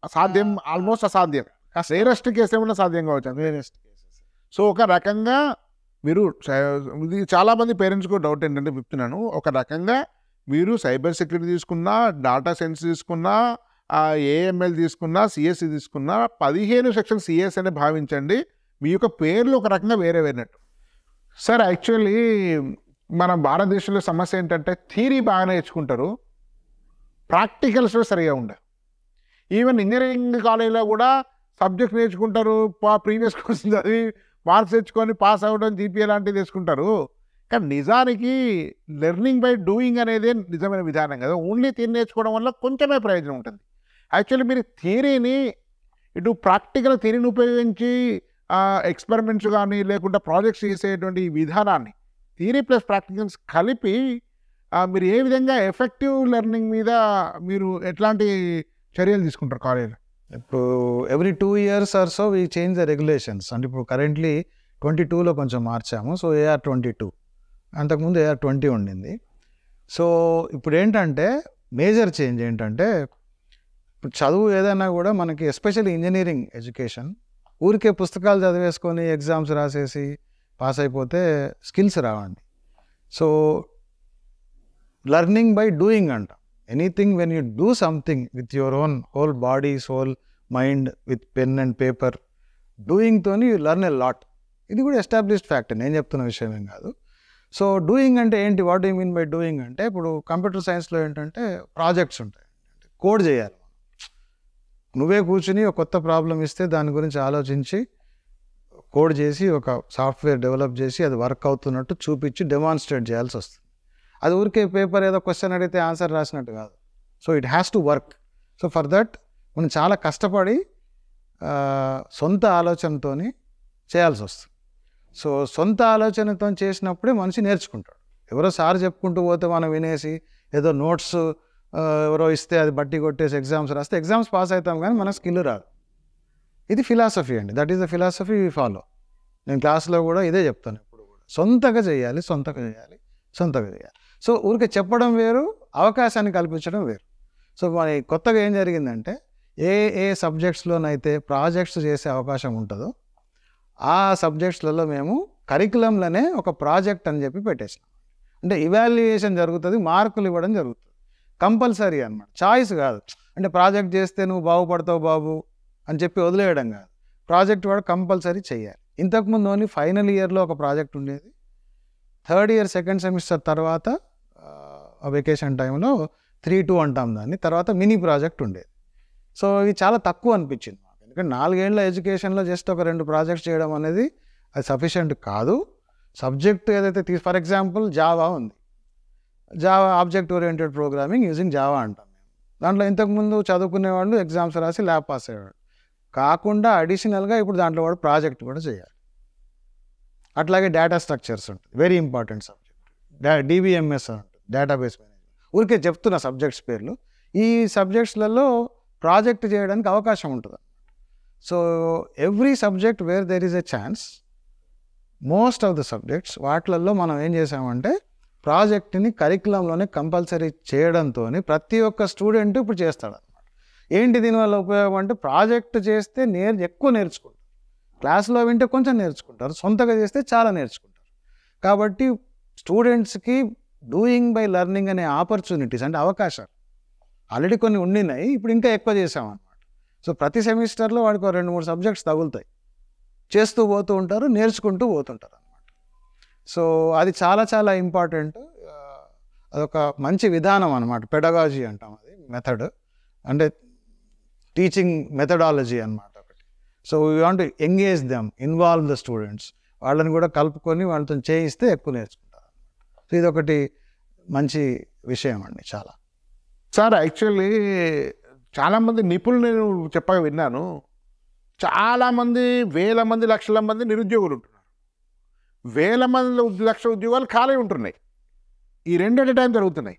అసాధ్యం, ఆల్మోస్ట్ అసాధ్యం. రేరెస్ట్ కేసు ఏమన్నా సాధ్యం కావచ్చు, రేరెస్ట్ కేసెస్. సో ఒక రకంగా మీరు ఇది చాలామంది పేరెంట్స్ కూడా డౌట్ ఏంటంటే చెప్తున్నాను, ఒక రకంగా మీరు సైబర్ సెక్యూరిటీ తీసుకున్నా, డేటా సైన్స్ తీసుకున్నా, ఏఎంఎల్ తీసుకున్నా, సిఎస్సి తీసుకున్నా 15 సెక్షన్ సిఎస్ అనే భావించండి. మీ యొక్క పేర్లు ఒక రకంగా వేరే వేరినట్టు. సార్ యాక్చువల్లీ మన భారతదేశంలో సమస్య ఏంటంటే థియరీ బాగా నేర్చుకుంటారు, ప్రాక్టికల్స్లో సరిగా ఉండదు. ఈవెన్ ఇంజనీరింగ్ కాలేజీలో కూడా సబ్జెక్ట్ నేర్చుకుంటారు, ప్రీవియస్ క్వశ్చన్ చదివి మార్క్స్ తెచ్చుకొని పాస్ అవ్వడం, జీపీఏ లాంటివి తెచ్చుకుంటారు. కానీ నిజానికి లెర్నింగ్ బై డూయింగ్ అనేది నిజమైన విధానం కదా. ఓన్లీ థియరీ నేర్చుకోవడం వల్ల కొంచెమే ప్రయోజనం ఉంటుంది. యాక్చువల్లీ మీరు థియరీని ఇటు ప్రాక్టికల్ థియరీని ఉపయోగించి ఎక్స్పెరిమెంట్స్ కానీ లేకుండా ప్రాజెక్ట్స్ చేసేటువంటి ఈ విధానాన్ని థియరీ ప్లస్ ప్రాక్టికల్స్ కలిపి మీరు ఏ విధంగా ఎఫెక్టివ్ లెర్నింగ్ మీద మీరు ఎట్లాంటి చర్యలు తీసుకుంటారు కాలేజీలో? ఇప్పుడు every 2 years or so we change the regulations. అంటే ఇప్పుడు కరెంట్లీ 22లో కొంచెం మార్చాము. సో AR22, అంతకుముందు AR20 ఉండింది. సో ఇప్పుడు ఏంటంటే మేజర్ చేంజ్ ఏంటంటే ఇప్పుడు చదువు ఏదైనా కూడా మనకి ఎస్పెషల్లీ ఇంజనీరింగ్ ఎడ్యుకేషన్ ఊరికే పుస్తకాలు చదివేసుకొని ఎగ్జామ్స్ రాసేసి పాస్ అయిపోతే స్కిల్స్ రావండి. సో లర్నింగ్ బై డూయింగ్ అంట. Anything when you do something with your own whole body, soul, mind, with pen and paper, డూయింగ్తోని యూ లర్న్ ఎ లాట్. ఇది కూడా ఎస్టాబ్లిష్డ్ ఫ్యాక్ట్, నేను చెప్తున్న విషయం ఏం కాదు. సో డూయింగ్ అంటే ఏంటి, what you mean by doing అంటే ఇప్పుడు కంప్యూటర్ సైన్స్లో ఏంటంటే ప్రాజెక్ట్స్ ఉంటాయి, కోడ్ చేయాలి. నువ్వే కూర్చుని ఒక కొత్త ప్రాబ్లం ఇస్తే దాని గురించి ఆలోచించి కోడ్ చేసి ఒక సాఫ్ట్వేర్ డెవలప్ చేసి అది వర్క్ అవుతున్నట్టు చూపించి డెమాన్స్ట్రేట్ చేయాల్సి వస్తుంది. అది ఊరికే పేపర్ ఏదో క్వశ్చన్ అడిగితే ఆన్సర్ రాసినట్టు కాదు. So it has to work. So for that మనం చాలా కష్టపడి సొంత ఆలోచనతో చేయాల్సి వస్తుంది. సో సొంత ఆలోచనతో చేసినప్పుడే మనిషి నేర్చుకుంటాడు. ఎవరో సార్ చెప్పుకుంటూ పోతే మనం వినేసి ఏదో నోట్స్ ఎవరో ఇస్తే అది బట్టి కొట్టేసి ఎగ్జామ్స్ రాస్తే ఎగ్జామ్స్ పాస్ అవుతాం కానీ మనకు స్కిల్ రాదు. ఇది ఫిలాసఫీ అండి. That is the philosophy we follow. నేను క్లాస్లో కూడా ఇదే చెప్తాను ఎప్పుడు కూడా, సొంతగా చేయాలి, సొంతగా చేయాలి, సొంతగా చేయాలి. సో ఊరికే చెప్పడం వేరు, అవకాశాన్ని కల్పించడం వేరు. సో మరి కొత్తగా ఏం జరిగిందంటే ఏ సబ్జెక్ట్స్లోనైతే ప్రాజెక్ట్స్ చేసే అవకాశం ఉంటుందో ఆ సబ్జెక్ట్స్లలో మేము కరికులంలోనే ఒక ప్రాజెక్ట్ అని చెప్పి పెట్టేసినాం. అంటే ఇవాల్యుయేషన్ జరుగుతుంది, మార్కులు ఇవ్వడం జరుగుతుంది, కంపల్సరీ అన్నమాట, చాయిస్ కాదు. అంటే ప్రాజెక్ట్ చేస్తే నువ్వు బాగుపడతావు బాబు అని చెప్పి వదిలేయడం కాదు, ప్రాజెక్ట్ వాడు కంపల్సరీ చేయాలి. ఇంతకుముందు ఓన్లీ ఫైనల్ ఇయర్లో ఒక ప్రాజెక్ట్ ఉండేది, థర్డ్ ఇయర్ సెకండ్ సెమిస్టర్ తర్వాత వెకేషన్ టైంలో 3-2 అంటాం దాన్ని, తర్వాత మినీ ప్రాజెక్ట్ ఉండేది. సో ఇది చాలా తక్కువ అనిపించింది మాకు, ఎందుకంటే 4 ఏళ్ల ఎడ్యుకేషన్లో జస్ట్ ఒక 2 ప్రాజెక్ట్స్ చేయడం అనేది అది సఫిషియెంట్ కాదు. సబ్జెక్ట్ ఏదైతే ఫర్ ఎగ్జాంపుల్ జావా ఉంది, Java object oriented programming using Java అంటాం మేము. దాంట్లో ఇంతకుముందు చదువుకునే వాళ్ళు ఎగ్జామ్స్ రాసి ల్యాబ్ పాస్ అయ్యేవాడు, కాకుండా అడిషనల్గా ఇప్పుడు దాంట్లో వాడు ప్రాజెక్ట్ కూడా చేయాలి. అట్లాగే డేటా స్ట్రక్చర్స్ ఉంటుంది, వెరీ ఇంపార్టెంట్ సబ్జెక్ట్. DBMS ఉంటుంది, డేటాబేస్ మేనేజ్మెంట్. ఊరికే చెప్తున్న సబ్జెక్ట్స్ పేర్లు. ఈ సబ్జెక్ట్స్లలో ప్రాజెక్ట్ చేయడానికి అవకాశం ఉంటుంది. So every subject where there is a chance, most of the subjects వాటిలలో మనం ఏం చేసామంటే ప్రాజెక్ట్ని కరికులంలోనే కంపల్సరీ చేయడంతో ప్రతి ఒక్క స్టూడెంట్ ఇప్పుడు చేస్తాడు అనమాట. ఏంటి దీనివల్ల ఉపయోగం అంటే ప్రాజెక్ట్ చేస్తే ఎక్కువ నేర్చుకుంటారు, క్లాస్లో వింటే కొంచెం నేర్చుకుంటారు, సొంతగా చేస్తే చాలా నేర్చుకుంటారు. కాబట్టి స్టూడెంట్స్కి డూయింగ్ బై లెర్నింగ్ అనే ఆపర్చునిటీస్ అంటే అవకాశాలు ఆల్రెడీ కొన్ని ఉండినాయి, ఇప్పుడు ఇంకా ఎక్కువ చేసామన్నమాట. సో ప్రతి సెమిస్టర్లో వాడికి 2-3 సబ్జెక్ట్స్ తగులుతాయి, చేస్తూ పోతూ ఉంటారు, నేర్చుకుంటూ పోతుంటారు అనమాట. సో అది చాలా చాలా ఇంపార్టెంట్. అదొక మంచి విధానం అనమాట, పెడగాజీ అంటాం, అది మెథడ్ అంటే టీచింగ్ మెథడాలజీ అనమాట ఒకటి. So we want to engage them, involve the students, వాళ్ళని కూడా కలుపుకొని వాళ్ళతో చేయిస్తే ఎక్కువ నేర్చుకుంటారు. సో ఇది ఒకటి మంచి విషయం అండి చాలా. సార్ యాక్చువల్లీ చాలామంది నిపుణులు నేను చెప్పగా విన్నాను, చాలామంది వేల మంది లక్షల మంది నిరుద్యోగులు ఉంటున్నారు, వేల మంది లక్షల ఉద్యోగాలు ఖాళీ ఉంటున్నాయి. ఈ 2 at a time జరుగుతున్నాయి.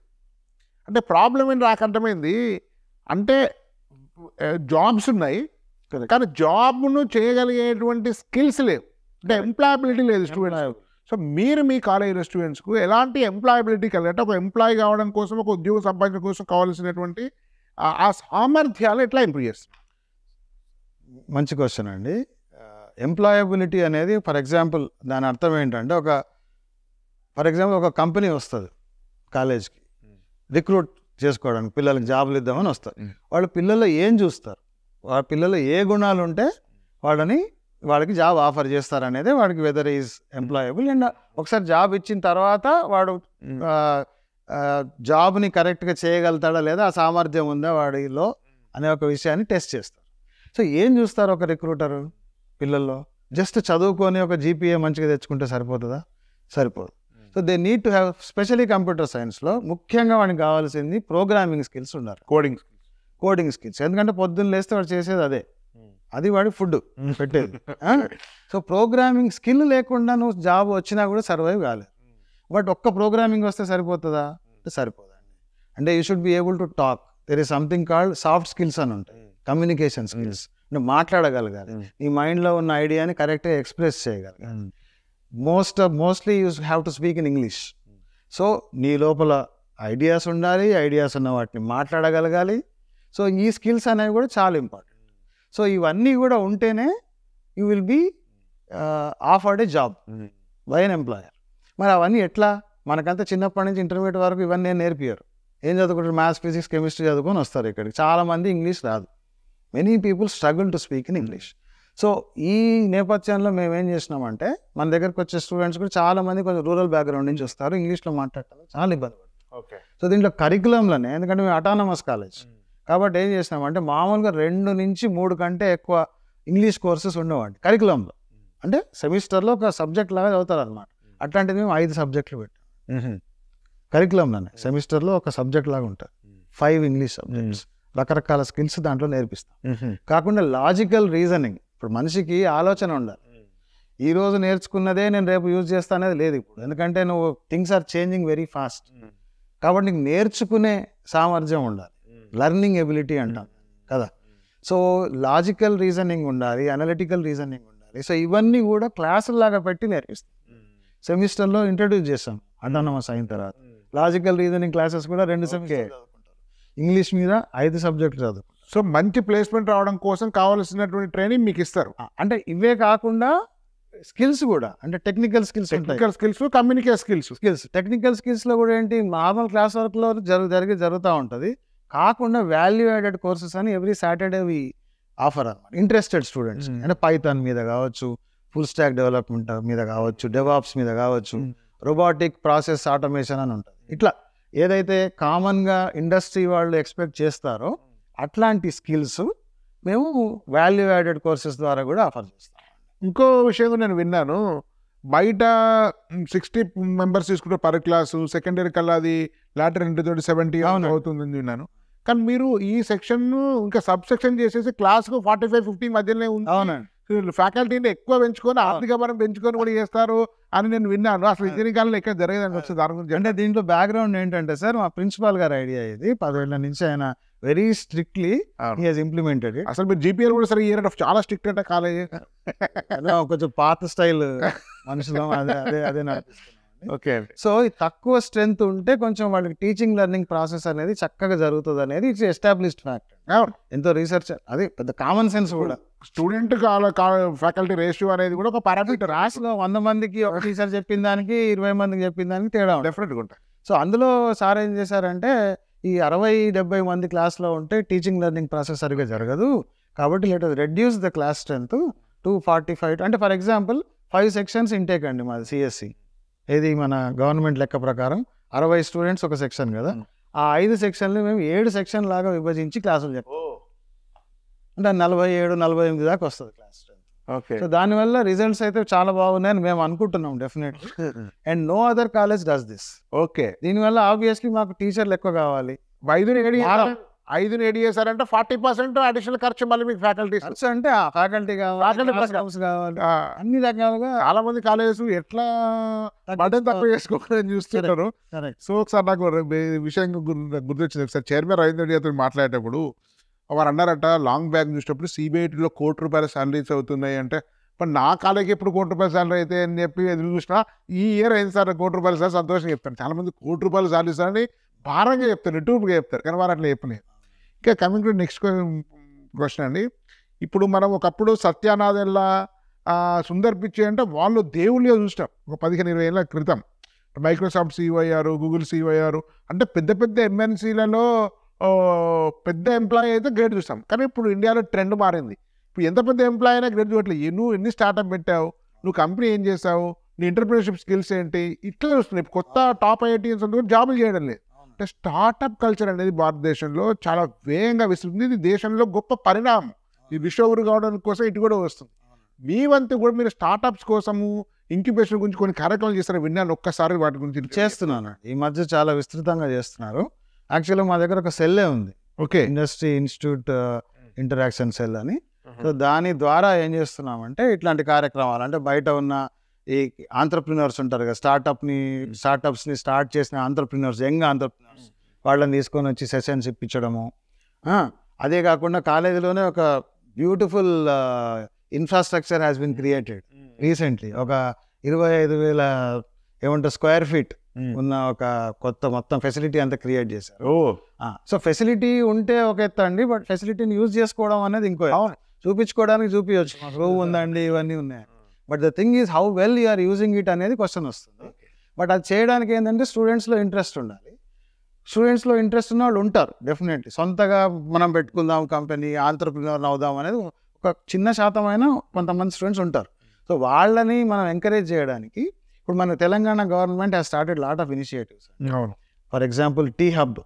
అంటే ప్రాబ్లం ఏంటి నాకు అర్థమైంది అంటే జాబ్స్ ఉన్నాయి కానీ జాబ్ను చేయగలిగేటువంటి స్కిల్స్ లేవు, అంటే ఎంప్లాయబిలిటీ లేదు స్టూడెంట్స్. సో మీరు మీ కాలేజీలో స్టూడెంట్స్కు ఎలాంటి ఎంప్లాయబిలిటీ కలిగి ఒక ఎంప్లాయీ కావడం కోసం, ఒక ఉద్యోగం సంపాదించడం కోసం కావాల్సినటువంటి ఆ సామర్థ్యాలు ఎట్లా ఇంప్రూవ్ చేస్తారు? మంచి క్వశ్చన్ అండి. ఎంప్లాయబిలిటీ అనేది ఫర్ ఎగ్జాంపుల్ దాని అర్థం ఏంటంటే ఒక కంపెనీ వస్తుంది కాలేజ్కి రిక్రూట్ చేసుకోవడానికి, పిల్లలకి జాబులు ఇద్దామని వస్తారు. వాళ్ళు పిల్లల్లో ఏం చూస్తారు, వాళ్ళ పిల్లల్లో ఏ గుణాలు ఉంటే వాళ్ళకి జాబ్ ఆఫర్ చేస్తారు అనేది వాడికి వెదర్ ఈజ్ ఎంప్లాయబుల్. అండ్ ఒకసారి జాబ్ ఇచ్చిన తర్వాత వాడు జాబ్ని కరెక్ట్గా చేయగలుగుతాడా లేదా, ఆ సామర్థ్యం ఉందా వాడిలో అనే ఒక విషయాన్ని టెస్ట్ చేస్తారు. సో ఏం చూస్తారు ఒక రిక్రూటరు పిల్లల్లో? జస్ట్ చదువుకొని ఒక జీపీఏ మంచిగా తెచ్చుకుంటే సరిపోతుందా? సరిపోదు. So they need to have, especially computer సైన్స్లో ముఖ్యంగా వాడికి కావాల్సింది ప్రోగ్రామింగ్ స్కిల్స్ ఉండాలి, కోడింగ్ స్కిల్స్. ఎందుకంటే పొద్దున్న లేస్తే వాడు చేసేది అదే, అది వాడి ఫుడ్ పెట్టేది. సో ప్రోగ్రామింగ్ స్కిల్ లేకుండా నువ్వు జాబ్ వచ్చినా కూడా సర్వైవ్ కాలేదు. బట్ ఒక్క ప్రోగ్రామింగ్ వస్తే సరిపోతుందా? సరిపోదండి. అంటే you should be able to talk. There is something called soft skills అని ఉంటాయి, కమ్యూనికేషన్ స్కిల్స్. అంటే మాట్లాడగలగాలి, నీ మైండ్లో ఉన్న ఐడియాని కరెక్ట్గా ఎక్స్ప్రెస్ చేయగలగాలి. Mostly you have to speak in English. So నీ లోపల ఐడియాస్ ఉండాలి, ఐడియాస్ ఉన్న వాటిని మాట్లాడగలగాలి. సో ఈ స్కిల్స్ అనేవి కూడా చాలా ఇంపార్టెంట్. సో ఇవన్నీ కూడా ఉంటేనే you will be offered a job by an employer. మరి అవన్నీ ఎట్లా? మనకంతా చిన్నప్పటి నుంచి ఇంటర్మీడియట్ వరకు ఇవన్నీ నేర్పియారు. ఏం చదువుకుంటారు? మ్యాథ్స్, ఫిజిక్స్, కెమిస్ట్రీ చదువుకొని వస్తారు ఇక్కడికి. చాలామంది ఇంగ్లీష్ రాదు. Many people struggle to speak in English. So ఈ నేపథ్యంలో మేము ఏం చేసినామంటే, మన దగ్గరకు వచ్చే స్టూడెంట్స్ కూడా చాలామంది కొంచెం రూరల్ బ్యాక్గ్రౌండ్ నుంచి వస్తారు, ఇంగ్లీష్లో మాట్లాడటం చాలా ఇబ్బంది పడుతుంది. సో దీంట్లో కరికులంలోనే, ఎందుకంటే మేము అటానమస్ కాలేజ్ కాబట్టి ఏం చేసినామంటే, మామూలుగా 2 నుంచి 3 కంటే ఎక్కువ ఇంగ్లీష్ కోర్సెస్ ఉండేవాడి కరికులంలో. అంటే సెమిస్టర్లో ఒక సబ్జెక్ట్ లాగా చదువుతారు అనమాట. అట్లాంటిది మేము 5 సబ్జెక్టులు పెట్టాం కరికులంలోనే. సెమిస్టర్లో ఒక సబ్జెక్ట్ లాగా ఉంటుంది, 5 ఇంగ్లీష్ సబ్జెక్ట్స్, రకరకాల స్కిల్స్ దాంట్లో నేర్పిస్తాం. కాకుండా లాజికల్ రీజనింగ్, ఇప్పుడు మనిషికి ఆలోచన ఉండాలి. ఈ రోజు నేర్చుకున్నదే నేను రేపు యూజ్ చేస్తా అనేది లేదు ఇప్పుడు, ఎందుకంటే నువ్వు things are changing very fast. కాబట్టి నీకు నేర్చుకునే సామర్థ్యం ఉండాలి, లెర్నింగ్ ఎబిలిటీ అంటాం కదా. సో లాజికల్ రీజనింగ్ ఉండాలి, అనలిటికల్ రీజనింగ్ ఉండాలి. సో ఇవన్నీ కూడా క్లాసుల్లాగా పెట్టి నేర్పిస్తాం. సెమిస్టర్లో ఇంట్రడ్యూస్ చేస్తాం అటానమస్ అయిన తర్వాత. లాజికల్ రీజనింగ్ క్లాసెస్ కూడా 2 సెమిస్టర్లు చదువుకుంటారు. ఇంగ్లీష్ మీద 5 సబ్జెక్టులు చదువుకుంటారు. సో మంచి ప్లేస్మెంట్ రావడం కోసం కావాల్సినటువంటి ట్రైనింగ్ మీకు ఇస్తారు. అంటే ఇవే కాకుండా స్కిల్స్ కూడా, అంటే technical skills, communication skills. Technical స్కిల్స్లో కూడా ఏంటి, నార్మల్ క్లాస్ వర్క్లో జరుగుతూ ఉంటుంది. కాకుండా వాల్యూ యాడెడ్ కోర్సెస్ అని ఎవ్రీ సాటర్డే వి ఆఫర్ అనమాట ఇంట్రెస్టెడ్ స్టూడెంట్స్. అంటే పైథాన్ మీద కావచ్చు, ఫుల్ స్టాక్ డెవలప్మెంట్ మీద కావచ్చు, డెవాప్స్ మీద కావచ్చు, రోబోటిక్ ప్రాసెస్ ఆటోమేషన్ అని ఉంటుంది. ఇట్లా ఏదైతే కామన్గా ఇండస్ట్రీ వాళ్ళు ఎక్స్పెక్ట్ చేస్తారో అట్లాంటి స్కిల్స్ మేము వాల్యూ యాడెడ్ కోర్సెస్ ద్వారా కూడా ఆఫర్ చేస్తాం. ఇంకో విషయం నేను విన్నాను, బయట 60 మెంబర్స్ తీసుకుంటే పర్ క్లాసు, సెకండ్ ఇయర్ కల్లా అది లాటర్ ఇంటితోటి 70 అవుతుందని విన్నాను. కానీ మీరు ఈ సెక్షన్ ఇంకా సబ్ సెక్షన్ చేసేసి క్లాస్కు 45-50 మధ్యలోనే ఉంది. అవునండి. ఫ్యాకల్టీని ఎక్కువ పెంచుకొని ఆర్థిక పరం పెంచుకొని కూడా చేస్తారు అని నేను విన్నాను. అసలు ఇంజనీరింగ్ కాలంలో ఎక్కడ జరగదని వస్తుంది దాని గురించి. అంటే దీంట్లో బ్యాక్గ్రౌండ్ ఏంటంటే సార్, మా ప్రిన్సిపాల్ గారి ఐడియా ఇది. 10 ఏళ్ల నుంచి ఆయన very strictly he has implemented it. అసలు మీరు జీపీఎల్ కూడా సరే ఇయర్ చాలా స్ట్రిక్ట్ అంటే కాలేజ్ కొంచెం పాత స్టైల్ మనుషులు అదే నడిపిస్తున్నాం. ఓకే. సో ఈ తక్కువ స్ట్రెంత్ ఉంటే కొంచెం వాళ్ళకి టీచింగ్ లెర్నింగ్ ప్రాసెస్ అనేది చక్కగా జరుగుతుంది అనేది ఇట్స్ ఎస్టాబ్లిష్డ్ ఫ్యాక్ట్. ఎంతో రీసెర్చ్, అది పెద్ద కామన్ సెన్స్ కూడా. స్టూడెంట్ ఫ్యాకల్టీ రేషియో అనేది కూడా ఒక పారామీటర్. క్లాస్లో 100 మందికి ఒక టీచర్ చెప్పిన దానికి 20 మందికి చెప్పిన దానికి తేడా డెఫినెట్గా ఉంటాయి. సో అందులో సార్ ఏం చేశారంటే, ఈ 60-70 మంది క్లాస్లో ఉంటే టీచింగ్ లెర్నింగ్ ప్రాసెస్ సరిగా జరగదు, కాబట్టి let us reduce the class strength to 45. అంటే ఫర్ ఎగ్జాంపుల్ 5 సెక్షన్స్ ఇంటేక్ అండి మాది సిఎస్సి. ఏది మన గవర్నమెంట్ లెక్క ప్రకారం 60 స్టూడెంట్స్ ఒక సెక్షన్ కదా. ఆ 5 సెక్షన్లు మేము 7 సెక్షన్ లాగా విభజించి క్లాసులు చెప్తాం. అంటే 47-48 దాకా వస్తుంది క్లాస్ స్ట్రెంత్. ఓకే. సో దానివల్ల రిజల్ట్స్ అయితే చాలా బాగున్నాయని మేము అనుకుంటున్నాం definitely. And no other college does this. Okay. దీనివల్ల ఆబ్వియస్లీ మాకు టీచర్లు ఎక్కువ కావాలి. 5 ఏడు చేశారంటే 40% అడిషనల్ ఖర్చు మళ్ళీ మీకు ఫ్యాకల్టీస్. ఖర్చు అంటే ఆ ఫ్యాకల్టీ కావాలి, కావాలి, అన్ని రకాలుగా. చాలా మంది కాలేజెస్ ఎట్లా బటన్ తక్కువ చేసుకోవాలని చూస్తున్నారు. సో ఒకసారి నాకు విషయం గుర్తొచ్చింది. ఒకసారి చైర్మన్ రవీంద్ర రెడ్డితో మాట్లాడేటప్పుడు వారు అన్నారట, లాంగ్ బ్యాక్ చూసేటప్పుడు సిబిఐటీలో ₹1,00,00,000 శాలరీస్ అవుతున్నాయి అంటే, మరి నా కాలేజీకి ఎప్పుడు ₹1,00,00,000 శాలరీ అయితే అని చెప్పి ఎదురు చూసినా ఈ ఇయర్ అయింది సార్ ₹1,00,00,000 సార్ సంతోషంగా చెప్తాను. చాలా మంది ₹1,00,00,000 శాలరీస్ అని భారంగా చెప్తారు, నిట్టూరుగా చెప్తారు, కానీ వారు అట్లా చెప్పలేదు. ఇంకా కమింగ్ టు నెక్స్ట్ క్వశ్చన్ అండి. ఇప్పుడు మనం ఒకప్పుడు సత్యానాథెల్లా సుందర్ పిచ్చే అంటే వాళ్ళు దేవుళ్ళగా చూసినాం ఒక 15-20 ఏళ్ళ క్రితం. మైక్రోసాఫ్ట్ సీఈఓ అయ్యారు, గూగుల్ సీఈఓ అయ్యారు, అంటే పెద్ద పెద్ద ఎంఎన్సీలలో పెద్ద ఎంప్లాయీ అయితే గ్రేడ్ చూస్తాం. కానీ ఇప్పుడు ఇండియాలో ట్రెండ్ మారింది. ఇప్పుడు ఎంత పెద్ద ఎంప్లాయీ అయినా గ్రేడ్ చూడట్లేదు. నువ్వు ఎన్ని స్టార్ట్అప్ పెట్టావు, నువ్వు కంపెనీ ఏం చేసావు, నీ ఎంటర్ప్రినర్షిప్ స్కిల్స్ ఏంటి, ఇట్లా చూస్తున్నాయి. ఇప్పుడు కొత్త టాప్ ఐఐటీస్ కూడా జాబులు చేయడం లేదు. అంటే స్టార్టప్ కల్చర్ అనేది భారతదేశంలో చాలా వేగంగా విస్తుంది. ఇది దేశంలో గొప్ప పరిణామం. ఈ విశ్వగురు కావడానికి కోసం ఇటు కూడా వస్తుంది. మీ వంతు కూడా మీరు స్టార్టప్స్ కోసము ఇంక్యుబేషన్ గురించి కొన్ని కార్యక్రమాలు చేస్తారో విన్నాను. ఒక్కసారి వాటి గురించి చేస్తున్నాను. ఈ మధ్య చాలా విస్తృతంగా చేస్తున్నారు. యాక్చువల్గా మా దగ్గర ఒక సెల్లే ఉంది. Okay. Industry institute interaction cell అని. సో దాని ద్వారా ఏం చేస్తున్నామంటే ఇట్లాంటి కార్యక్రమాలు, అంటే బయట ఉన్న ఈ ఆంటర్ప్రినర్స్ ఉంటారు కదా, స్టార్టప్స్ని స్టార్ట్ చేసిన ఆంటర్ప్రినర్స్, యంగ్ ఆంటర్ప్రినర్స్, వాళ్ళని తీసుకొని వచ్చి సెషన్స్ ఇప్పించడము. అదే కాకుండా కాలేజీలోనే ఒక beautiful infrastructure has been created recently. ఒక 25,000 స్క్వేర్ ఫీట్ ఉన్న ఒక కొత్త మొత్తం ఫెసిలిటీ అంతా క్రియేట్ చేశారు. సో ఫెసిలిటీ ఉంటే ఒక ఎత్తు అండి, బట్ ఫెసిలిటీని యూజ్ చేసుకోవడం అనేది ఇంకో. చూపించుకోవడానికి చూపించవచ్చు, రూమ్ ఉందండి, ఇవన్నీ ఉన్నాయి. But the thing is how well you are using it అనేది క్వశ్చన్ వస్తుంది. బట్ అది చేయడానికి ఏంటంటే స్టూడెంట్స్లో ఇంట్రెస్ట్ ఉండాలి. స్టూడెంట్స్లో ఇంట్రెస్ట్ ఉన్న వాళ్ళు ఉంటారు డెఫినెట్లీ. సొంతగా మనం పెట్టుకుందాం కంపెనీ, ఆంటర్ప్రినర్ అవుదాం అనేది ఒక చిన్న శాతం అయినా కొంతమంది స్టూడెంట్స్ ఉంటారు. సో వాళ్ళని మనం ఎంకరేజ్ చేయడానికి ఇప్పుడు మన Telangana government has started lot of initiatives. For example T hub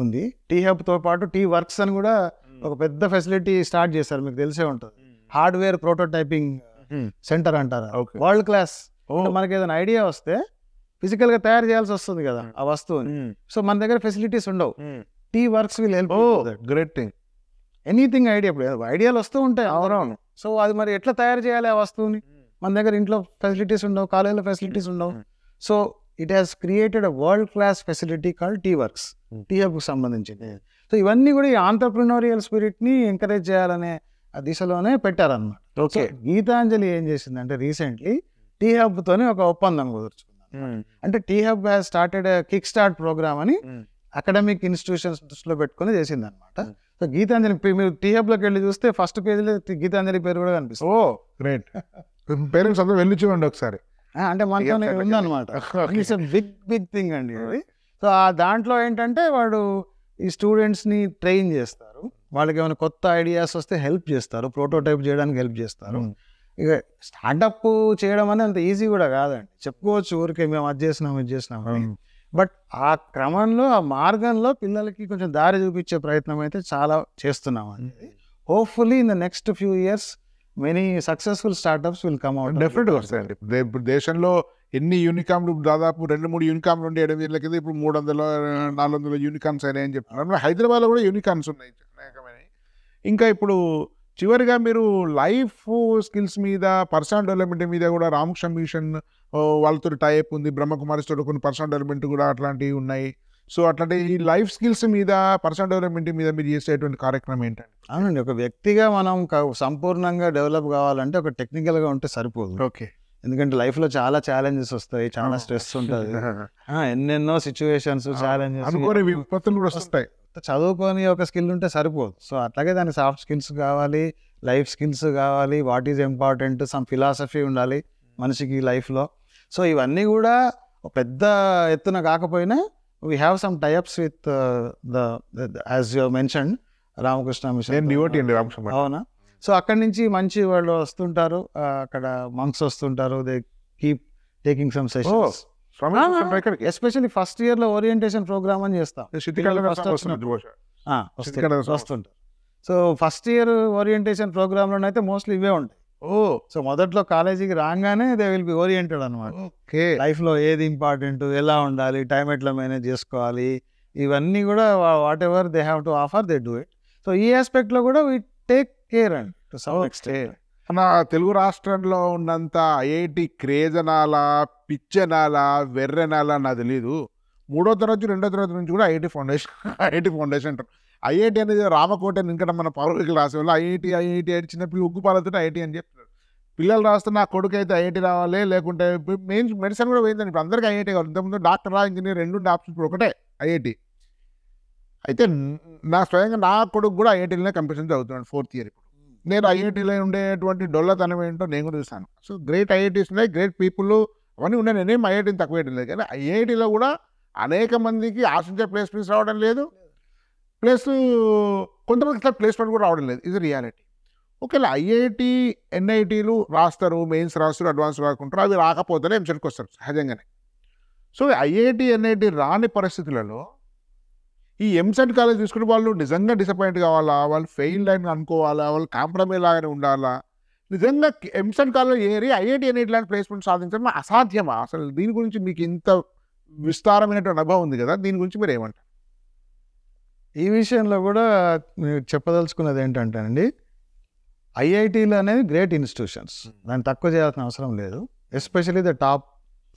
ఉంది. టీ హబ్తో పాటు టీ వర్క్స్ అని కూడా ఒక పెద్ద ఫెసిలిటీ స్టార్ట్ చేశారు, మీకు తెలిసే ఉంటుంది. హార్డ్వేర్ ప్రోటోటైపింగ్ సెంటర్ అంటారు, వరల్డ్ క్లాస్. మనకి ఏదైనా ఐడియా వస్తే ఫిజికల్ గా తయారు చేయాల్సి వస్తుంది కదా ఆ వస్తువుని. సో మన దగ్గర ఫెసిలిటీస్ ఉండవు. T works will help. Great thing. Anything idea, ఇప్పుడు ఐడియాలు వస్తూ ఉంటాయి. అవునవును. సో అది మరి ఎట్లా తయారు చేయాలి ఆ వస్తువుని? మన దగ్గర ఇంట్లో ఫెసిలిటీస్ ఉండవు, కాలేజీలో ఫెసిలిటీస్ ఉండవు. So it has created a world class facility called T works, T హబ్కి సంబంధించింది. సో ఇవన్నీ కూడా ఈ ఆంటర్ప్రినోరియల్ స్పిరిట్ ని ఎంకరేజ్ చేయాలనే దిశలోనే పెట్టారన్నమాట. ఓకే. గీతాంజలి ఏం చేసిందంటే రీసెంట్లీ టీ హబ్ తోనే ఒక ఒప్పందం కుదుర్చుకుంది. అంటే T hub has started kick start programme అని అకాడమిక్ ఇన్స్టిట్యూషన్స్ దృష్టిలో పెట్టుకుని చేసింది అనమాట. సో గీతాంజలి మీరు టీ హబ్ లోకి వెళ్ళి చూస్తే ఫస్ట్ పేజీలో గీతాంజలి పేరు కూడా కనిపిస్తుంది. ఓ గ్రేట్. పేరెంట్స్ అందరూ వెళ్ళి చూడండి ఒకసారి. అంటే మనతో ఉందన్నమాట. ఇట్స్ బిగ్ థింగ్ అండి అది. సో ఆ దాంట్లో ఏంటంటే వాడు ఈ స్టూడెంట్స్ని ట్రైన్ చేస్తారు, వాళ్ళకి ఏమైనా కొత్త ఐడియాస్ వస్తే హెల్ప్ చేస్తారు, ప్రోటోటైప్ చేయడానికి హెల్ప్ చేస్తారు. ఇక స్టార్టప్ చేయడం అనేది అంత ఈజీ కూడా కాదండి. చెప్పుకోవచ్చు ఊరికే మేము అది చేసినాం. బట్ ఆ క్రమంలో, ఆ మార్గంలో పిల్లలకి కొంచెం దారి చూపించే ప్రయత్నం అయితే చాలా చేస్తున్నాం అండి. Hopefully in the next few years many successful startups will come out. డెఫినెట్గా వస్తాయండి. ఇప్పుడు దేశంలో ఎన్ని యూనికామ్లు, దాదాపు 2-3 యూనికామ్లు ఉండే 7 ఏళ్ళ కింద ఇప్పుడు 300-400 యూనికామ్స్ అయినాయని చెప్తున్నారు. హైదరాబాద్లో కూడా యూనికామ్స్ ఉన్నాయి అనేకమైనవి. ఇంకా ఇప్పుడు చివరిగా మీరు లైఫ్ స్కిల్స్ మీద, పర్సనల్ డెవలప్మెంట్ మీద కూడా రామకృష్ణ మిషన్ వాళ్ళతో టైప్ ఉంది, బ్రహ్మకుమారితో కొన్ని పర్సనల్ డెవలప్మెంట్ కూడా అట్లాంటివి ఉన్నాయి. సో అట్లాంటి ఈ లైఫ్ స్కిల్స్ మీద, పర్సనల్ డెవలప్మెంట్ మీద మీరు చేసేటువంటి కార్యక్రమం ఏంటండి? అవునండి, ఒక వ్యక్తిగా మనం సంపూర్ణంగా డెవలప్ కావాలంటే ఒక టెక్నికల్గా ఉంటే సరిపోదు. ఓకే. ఎందుకంటే లైఫ్లో చాలా ఛాలెంజెస్ వస్తాయి, చాలా స్ట్రెస్ ఉంటుంది, ఎన్నెన్నో సిచ్యువేషన్స్, ఛాలెంజెస్, అనుకోని విపత్తులు కూడా వస్తుంటాయి. చదువుకొని ఒక స్కిల్ ఉంటే సరిపోదు. సో అట్లాగే దానికి సాఫ్ట్ స్కిల్స్ కావాలి, లైఫ్ స్కిల్స్ కావాలి, what is important, some philosophy ఉండాలి మనిషికి లైఫ్లో. సో ఇవన్నీ కూడా పెద్ద ఎత్తున కాకపోయినా we have some tie ups with as you mention Ramakrishna mission. అవునా? సో అక్కడి నుంచి మంచి వాళ్ళు వస్తుంటారు, అక్కడ మంక్స్ వస్తుంటారు, they keep taking some sessions. Especially first year లో ఓరియంటేషన్ ప్రోగ్రామ్ అని చేస్తాం, వస్తుంటారు. So first year orientation program లోనైతే మోస్ట్లీ ఇవే ఉంటాయి. సో మొదట్లో కాలేజీకి రాగానే దే విల్ బి ఓరియంటెడ్ అనమాట. లైఫ్ లో ఏది ఇంపార్టెంట్, ఎలా ఉండాలి, టైం ఎట్లా మేనేజ్ చేసుకోవాలి, ఇవన్నీ కూడా whatever they have to offer they do it. So ఈ ఆస్పెక్ట్ లో కూడా we take care and to some extent. మన తెలుగు రాష్ట్రంలో ఉన్నంత ఐఐటి క్రేజ్ అనాలా, పిచ్చనాలా, వెర్రెనాలా నాకు తెలీదు. 3వ తరగతి 2వ తరగతి నుంచి కూడా ఐఐటి ఫౌండేషన్ అంటారు. ఐఐటి అనేది రామకోట ఇంకా మన పౌరులకు రాసే వాళ్ళు ఐఐటి చిన్నపిల్లలు ఉగ్గుపాలతో ఐఐటి అని చెప్తున్నారు. పిల్లలు రాస్తే నా కొడుకు అయితే ఐఐటి రావాలి, లేకుంటే మెడిసిన్ కూడా పోయిందండి. ఇప్పుడు అందరికీ ఐఐటి కావాలి. ఇంతకుముందు డాక్టరా, ఇంజనీర్ 2 ఆప్షన్, ఇప్పుడు ఒకటే ఐఐటి. అయితే స్వయంగా నా కొడుకు కూడా ఐఐటీలోనే కంప్యూటర్ చదువుతున్నాడు 4th ఇయర్. ఇప్పుడు నేను ఐఐటీలో ఉండేటువంటి డొల్లతనం ఏంటో నేను కూడా చూస్తాను. సో గ్రేట్ ఐఐటీస్ ఉన్నాయి, గ్రేట్ పీపుల్ అవన్నీ ఉన్నాయి. నేనేం ఐఐటీని తక్కువ వేయడం లేదు, కానీ ఐఐటీలో కూడా అనేక మందికి ఆశించే ప్లేస్మెంట్స్ రావడం లేదు, ప్లస్ కొంతమందికి ప్లేస్మెంట్ కూడా రావడం లేదు. ఇది రియాలిటీ. ఒకవేళ ఐఐటి, ఎన్ఐటీలు రాస్తారు, మెయిన్స్ రాస్తారు, అడ్వాన్స్ రాకుంటారు, అవి రాకపోతేనే ఎంసెట్కి వస్తారు సహజంగానే. సో ఐఐటి, ఎన్ఐటి రాని పరిస్థితులలో ఈ ఎంసెట్ కాలేజ్ తీసుకుని వాళ్ళు నిజంగా డిసప్పాయింట్ కావాలా, వాళ్ళు ఫెయిల్ అయిన అనుకోవాలా, వాళ్ళు కాంప్రమైజ్ లాగానే ఉండాలా? నిజంగా ఎంసెట్ కాలేజ్ ఏరి ఐఐటి, ఎన్ఐటి లాంటి ప్లేస్మెంట్ సాధించడం అసాధ్యమా? అసలు దీని గురించి మీకు ఇంత విస్తారమైనటువంటి అనుభవం ఉంది కదా, దీని గురించి మీరు ఏమంటారు? ఈ విషయంలో కూడా మీరు చెప్పదలుచుకున్నది ఏంటంటేనండి, ఐఐటీలు అనేవి గ్రేట్ ఇన్స్టిట్యూషన్స్, దాన్ని తక్కువ చేయాల్సిన అవసరం లేదు. Especially the top